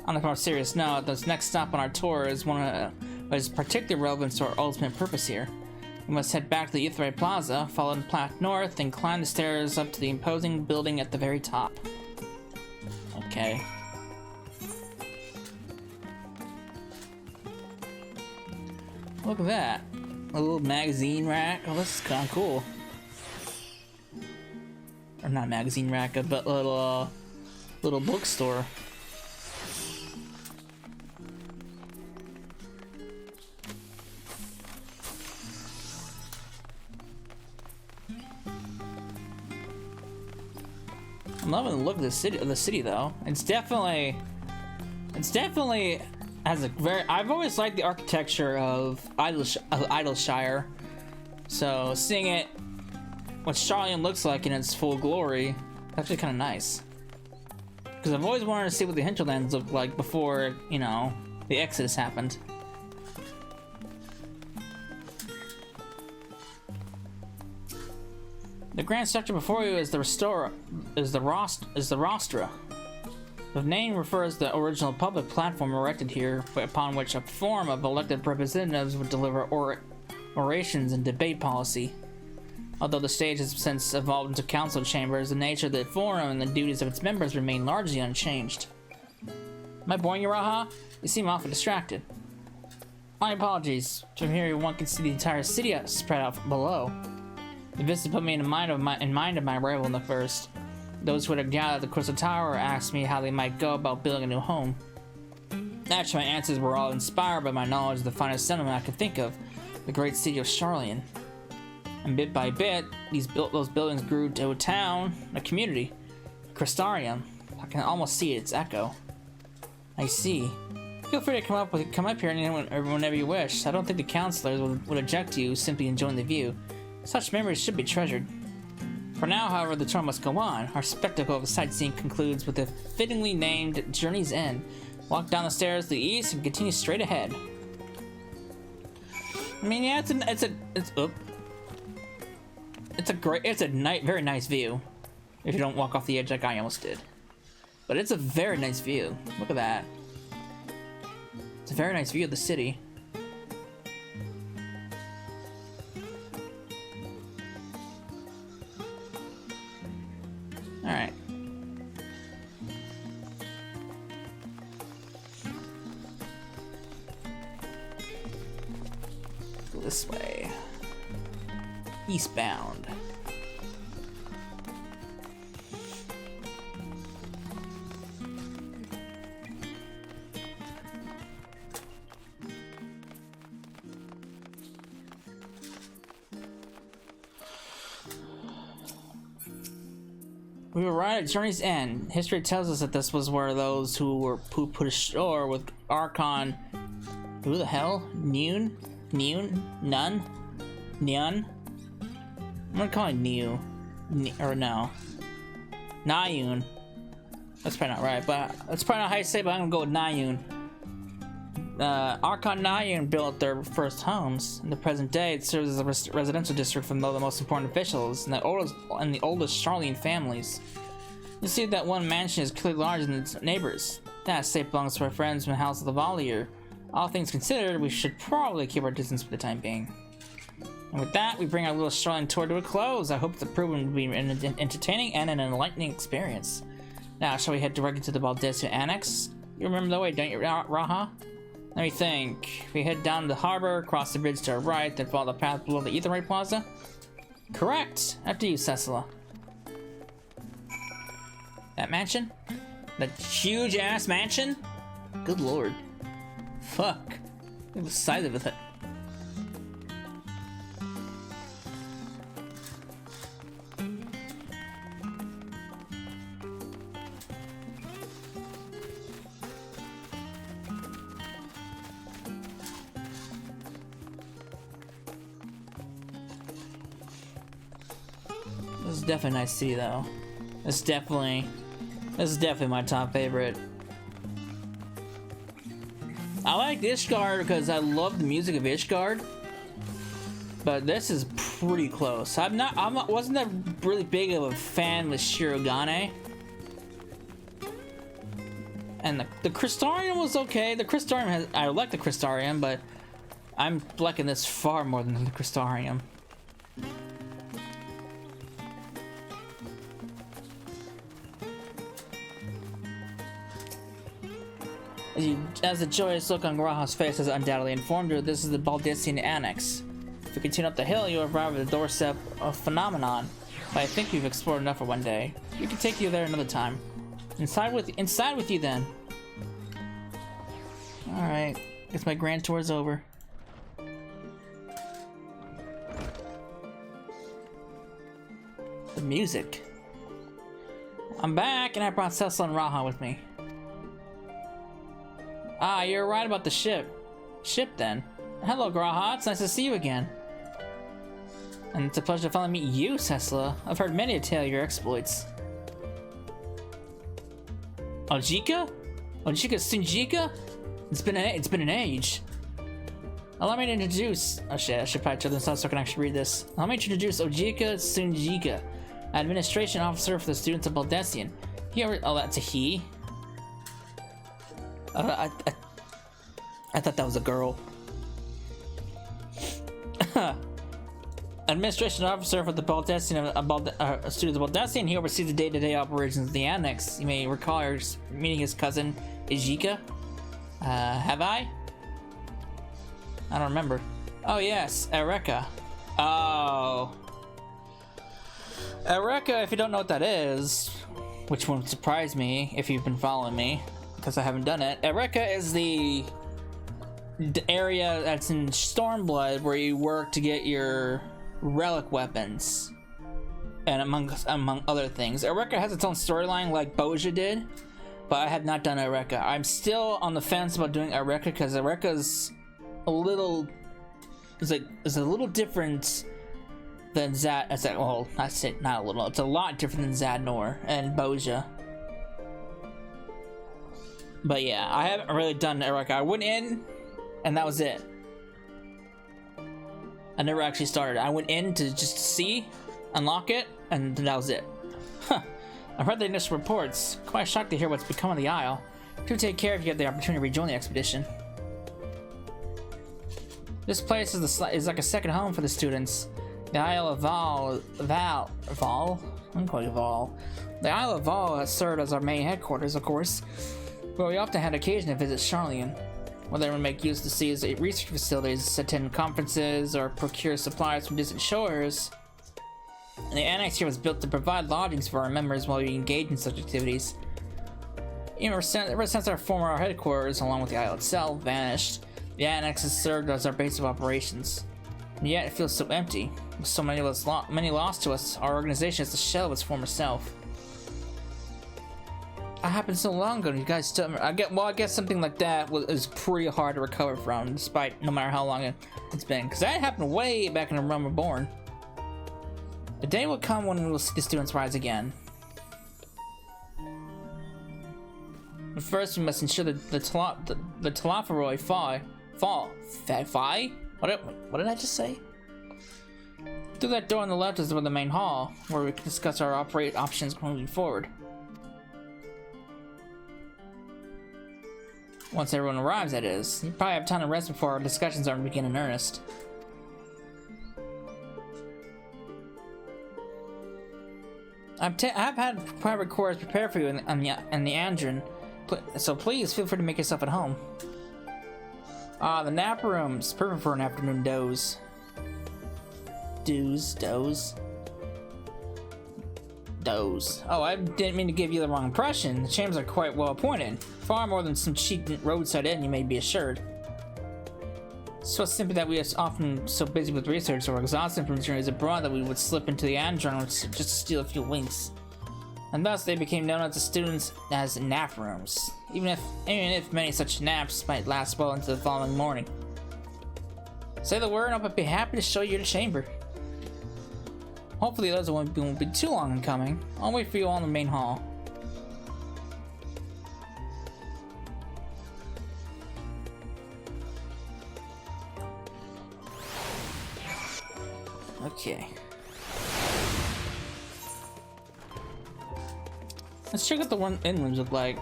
On a more serious note, this next stop on our tour is one is particularly relevant to our ultimate purpose here. We must head back to the Eorzea Plaza, follow the path north, and climb the stairs up to the imposing building at the very top. Okay. Look at that. A little magazine rack. Oh, this is kind of cool. Or not magazine rack, but little bookstore. I'm loving the look of the city though. It's definitely has a very. I've always liked the architecture of Idleshire. So seeing it, what Sharlayan looks like in its full glory, actually kind of nice. Because I've always wanted to see what the hinterlands looked like before, you know, the Exodus happened. The grand structure before you is the rostra. The name refers to the original public platform erected here, upon which a form of elected representatives would deliver orations and debate policy. Although the stage has since evolved into council chambers, the nature of the forum and the duties of its members remain largely unchanged. Am I boring you, Raha? You seem awfully distracted. My apologies. From here, one can see the entire city spread out below. The visit put me in mind of my arrival in the first. Those who had gathered at the Crystal Tower asked me how they might go about building a new home. Naturally, my answers were all inspired by my knowledge of the finest settlement I could think of, the great city of Sharlayan. And bit by bit, those buildings grew to a town, a community, a Crystarium. I can almost see its echo. I see. Feel free to come up here whenever you wish. I don't think the counselors would object to you simply enjoying the view. Such memories should be treasured. For now, however, the tour must go on. Our spectacle of sightseeing concludes with the fittingly named Journey's End. Walk down the stairs to the east and continue straight ahead. I mean, yeah, it's a very nice view. If you don't walk off the edge like I almost did. But it's a very nice view. Look at that. It's a very nice view of the city. Alright. Go this way. Eastbound. We arrived at Journey's End. History tells us that this was where those who put ashore with Archon. Who the hell? Nyan? I'm gonna call it New. Or no. Nayun. That's probably not right, but that's probably not how you say it, but I'm gonna go with Nayun. Archon Nayun built their first homes. In the present day, it serves as a residential district for the most important officials and the oldest Sharlayan families. You see that one mansion is clearly larger than its neighbors. That estate belongs to our friends from the House of the Valier. All things considered, we should probably keep our distance for the time being. And with that, we bring our little Sharlayan tour to a close. I hope the program will be an entertaining and an enlightening experience. Now, shall we head directly to the Baldesia Annex? You remember the way, don't you, Raha? Let me think. We head down to the harbor, cross the bridge to our right, then follow the path below the Eorzea Plaza? Correct! After you, Cecila. That mansion? That huge-ass mansion? Good lord. Fuck. Look at the size of it. This is definitely a nice city, though. This is definitely my top favorite. I like Ishgard because I love the music of Ishgard, but this is pretty close. Wasn't that really big of a fan with Shirogane, and the Crystarium was okay. The Crystarium I like the Crystarium, but I'm liking this far more than the Crystarium. As the joyous look on Garaha's face has undoubtedly informed her, this is the Baldesion Annex. If we continue up the hill, you'll arrive at the doorstep of Phenomenon. But I think we've explored enough for one day. We can take you there another time. Inside with you then. Alright, guess my grand tour's over. The music. I'm back, and I brought Cecil and Raha with me. Ah, you're right about the ship. Ship, then. Hello, Graha. It's nice to see you again. And it's a pleasure to finally meet you, Cecil. I've heard many a tale of your exploits. Ojika? Ojika Sinjika? It's been an age. Allow me to introduce... Oh shit, I should probably tell this so I can actually read this. Allow me to introduce Ojika Sunjika, Administration Officer for the students of Baldesion. Oh, that's a he. I thought that was a girl. Administration Officer for the Baldesion students of Baldesion. He oversees the day-to-day operations of the Annex. You may recall her meeting his cousin, Ijika. Have I? I don't remember. Oh yes, Eureka. Oh. Eureka, if you don't know what that is, which won't surprise me if you've been following me, because I haven't done it. Eureka is the area that's in Stormblood where you work to get your relic weapons, and among other things. Eureka has its own storyline like Boja did, but I have not done Eureka. I'm still on the fence about doing Eureka because Eureka's a little different than well, not a little. It's a lot different than Zadnor and Boja. But yeah, I haven't really done Eureka. I went in, and that was it. I never actually started. I went in to just see, unlock it, and that was it. Huh. I've heard the initial reports. Quite shocked to hear what's become of the Isle. Do take care if you get the opportunity to rejoin the expedition. This place is like a second home for the students. The Isle of Val. I'm calling it Val. The Isle of Val has served as our main headquarters, of course, but we often had occasion to visit Sharlayan, whether everyone make use to see as research facilities, attend conferences, or procure supplies from distant shores. And the annex here was built to provide lodgings for our members while we engage in such activities. Ever since our former headquarters, along with the isle itself, vanished, the annex has served as our base of operations. And yet it feels so empty. With so many lost to us, our organization is the shell of its former self. It happened so long ago, you guys still... I guess something like that is pretty hard to recover from, despite no matter how long it's been. Because that happened way back in the Realm Reborn. The day will come when we will see the students rise again. But first, we must ensure that the Talafaroi fall. What did I just say? Through that door on the left is the main hall, where we can discuss our options moving forward. Once everyone arrives, that is. You probably have time to rest before our discussions are to begin in earnest. I've had private quarters prepared for you in the Andron, so please feel free to make yourself at home. Ah, the nap room's perfect for an afternoon doze. Doze. Oh, I didn't mean to give you the wrong impression. The chambers are quite well appointed. Far more than some cheap roadside inn, you may be assured. So simply that we are often so busy with research or exhausted from journeys abroad that we would slip into the Andron just to steal a few winks. And thus they became known as the students as nap rooms, even if many such naps might last well into the following morning. Say the word and I'll be happy to show you the chamber. Hopefully those won't be too long in coming. I'll wait for you all in the main hall. Okay. Let's check out the one inlands look like.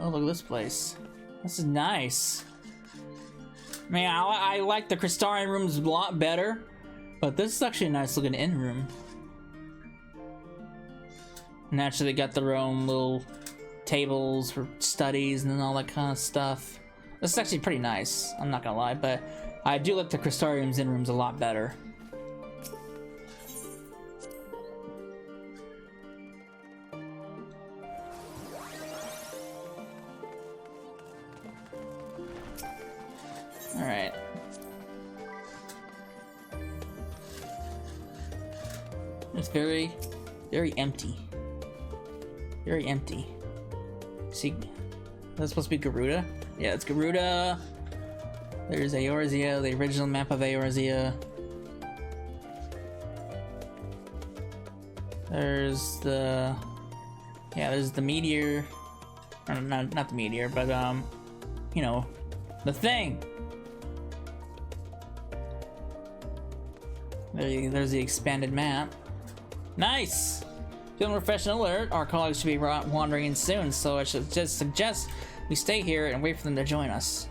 Oh, look at this place. This is nice. Man, I like the Crystarian rooms a lot better, but this is actually a nice looking inn room. Naturally, they got their own little tables for studies and all that kind of stuff. This is actually pretty nice, I'm not gonna lie, but I do like the Crystarium's inn rooms a lot better. Alright. It's very empty. Very empty. See, that's supposed to be Garuda? Yeah, it's Garuda. There's Eorzea, the original map of Eorzea. There's the... yeah, there's the meteor. Or not the meteor, but, you know, the thing! There's the expanded map. Nice! Feeling refreshed and alert, our colleagues should be wandering in soon, so I should just suggest we stay here and wait for them to join us.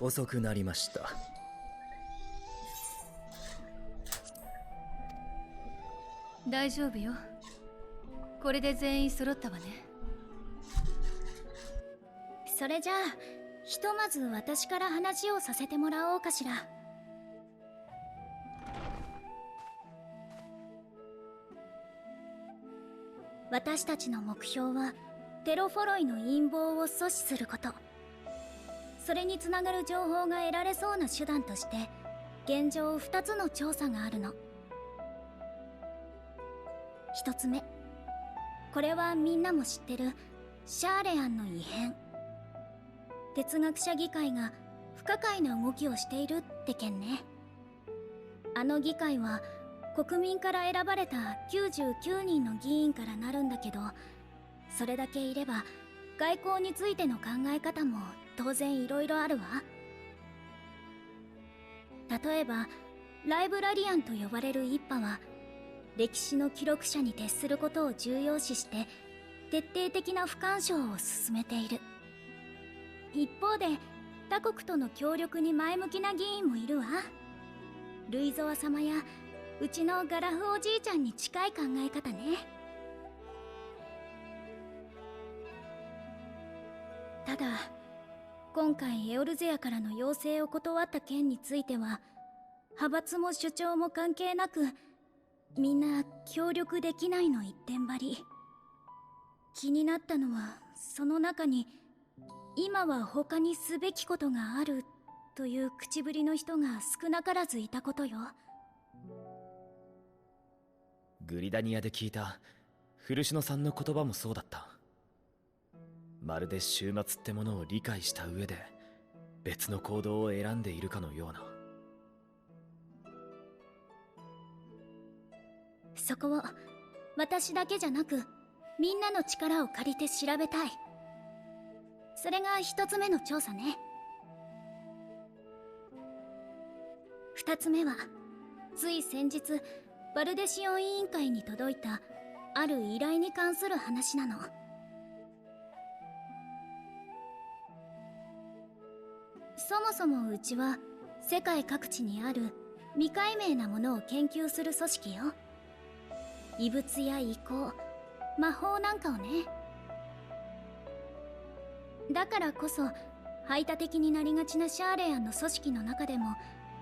遅くなりました。大丈夫よ。これで全員揃ったわね。それじゃあ、ひとまず私から話をさせてもらおうかしら。私たちの目標はテロフォロイの陰謀を阻止すること。それにつながる情報が得られそうな手段として現状2つの調査があるの。1つ目、これはみんなも知ってるシャーレアンの異変。哲学者議会が不可解な動きをしているって件ね。あの議会は国民から選ばれた99人の議員からなるんだけど、それだけいれば外交についての考え方も当然いろいろあるわ。例えばライブラリアンと呼ばれる一派は歴史の記録者に徹することを重要視して徹底的な不干渉を進めている。一方で他国との協力に前向きな議員もいるわ。ルイゾア様やうちのガラフおじいちゃんに近い考え方ね。ただ今回エオルゼアからの要請を断った件については派閥も主張も関係なくみんな協力できないの一点張り。気になったのはその中に今は他にすべきことがあるという口ぶりの人が少なからずいたことよ。グリダニアで聞いた古篠さんの言葉もそうだった。まるで終末ってものを理解した上で別の行動を選んでいるかのような。そこを私だけじゃなくみんなの力を借りて調べたい。それが一つ目の調査ね。二つ目はつい先日バルデシオン委員会に届いたある依頼に関する話なの。そもそもうちは世界各地にある未解明なものを研究する組織よ。異物や異光、魔法なんかをね。だからこそ排他的になりがちなシャーレアンの組織の中でも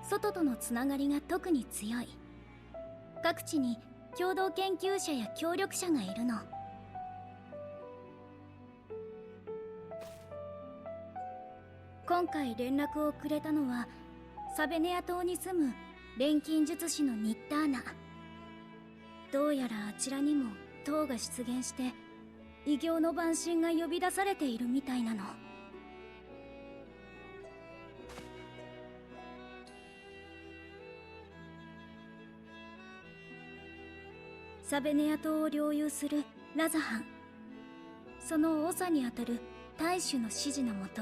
外とのつながりが特に強い。各地に共同研究者や協力者がいるの。今回連絡をくれたのはサベネア島に住む錬金術師のニッターナ。どうやらあちらにも塔が出現して異形の万神が呼び出されているみたいなの。サベネア島を領有するラザハン、その長にあたる大主の指示のもと、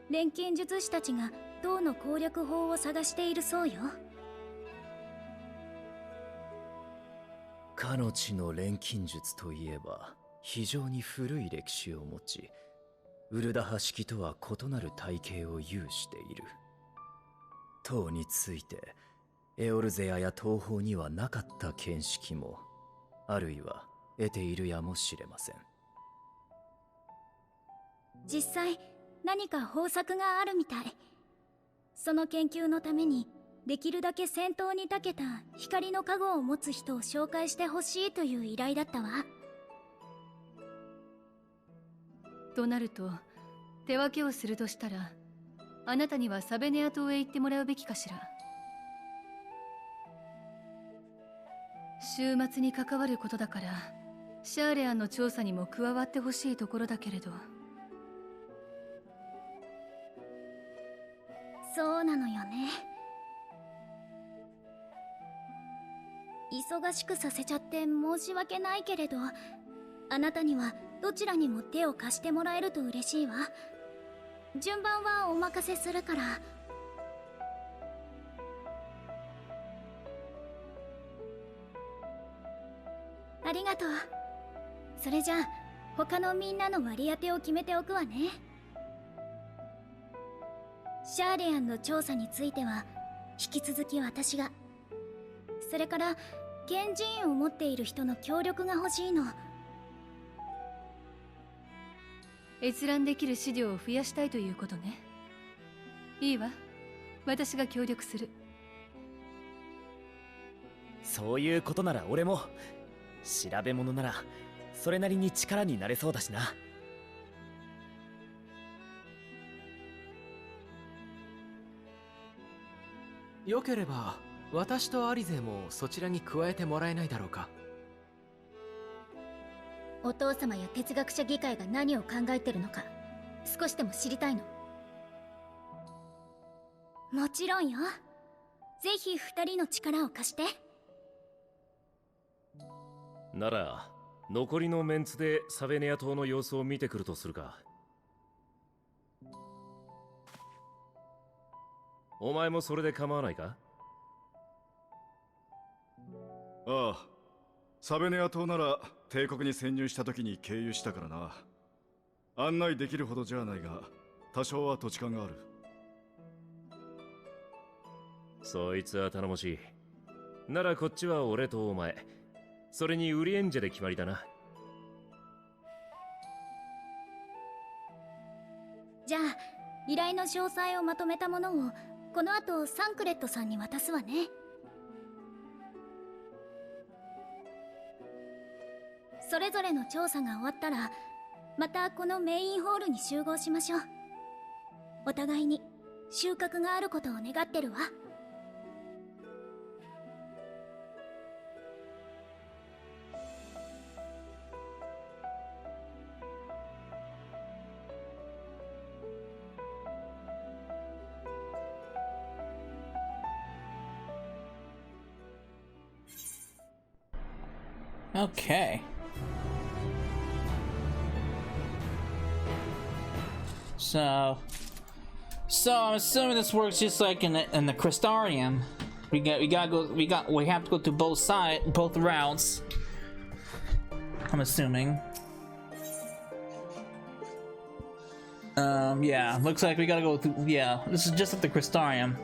錬金術師たちが銅の攻略法を探しているそうよ。かの地の錬金術といえば非常に古い歴史を持ち、ウルダハ式とは異なる体系を有している。銅についてエオルゼアや東方にはなかった見識も、あるいは得ているやもしれません。実際何か方策があるみたい。その研究のためにできるだけ戦闘に長けた光の加護を持つ人を紹介してほしいという依頼だったわ。となると手分けをするとしたら、あなたにはサベネア島へ行ってもらうべきかしら。週末に関わることだから、シャーレアンの調査にも加わってほしいところだけれど。そうなのよね。忙しくさせちゃって申し訳ないけれど、あなたにはどちらにも手を貸してもらえると嬉しいわ。順番はお任せするから。ありがとう。それじゃあ他のみんなの割り当てを決めておくわね。シャーレアンの調査については引き続き私が。それから賢人を持っている人の協力が欲しいの。閲覧できる資料を増やしたいということね。いいわ、私が協力する。そういうことなら俺も。調べ物ならそれなりに力になれそうだしな。よければ私とアリゼもそちらに加えてもらえないだろうか。お父様や哲学者議会が何を考えてるのか少しでも知りたいの。もちろんよ。ぜひ二人の力を貸して。なら残りのメンツでサベネア島の様子を見てくるとするか。お前もそれで構わないか？ああ、サベネア島なら帝国に潜入した時に経由したからな。案内できるほどじゃないが多少は土地勘がある。そいつは頼もしい。ならこっちは俺とお前、それにウリエンジェで決まりだな。じゃあ依頼の詳細をまとめたものをこの後サンクレットさんに渡すわね。それぞれの調査が終わったらまたこのメインホールに集合しましょう。お互いに収穫があることを願ってるわ。Okay. So I'm assuming this works just like in the Crystarium. We have to go to both routes. I'm assuming. Yeah, looks like we gotta go through. Yeah, this is just like the Crystarium.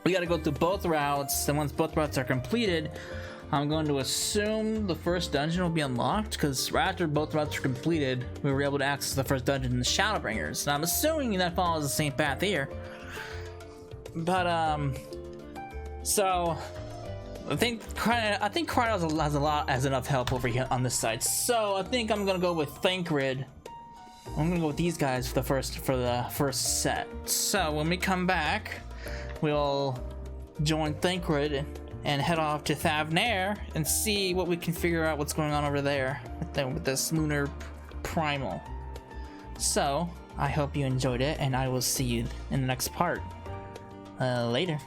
We gotta go through both routes, and once both routes are completed, I'm going to assume the first dungeon will be unlocked, because right after both routes are completed, we were able to access the first dungeon in the Shadowbringers. And I'm assuming that follows the same path here. But so I think Kratos has enough help over here on this side. So I think I'm gonna go with Thancred. I'm gonna go with these guys for the first set. So when we come back, we'll join Thancred and head off to Thavnair and see what we can figure out what's going on over there with this lunar primal. So I hope you enjoyed it, and I will see you in the next part. Later.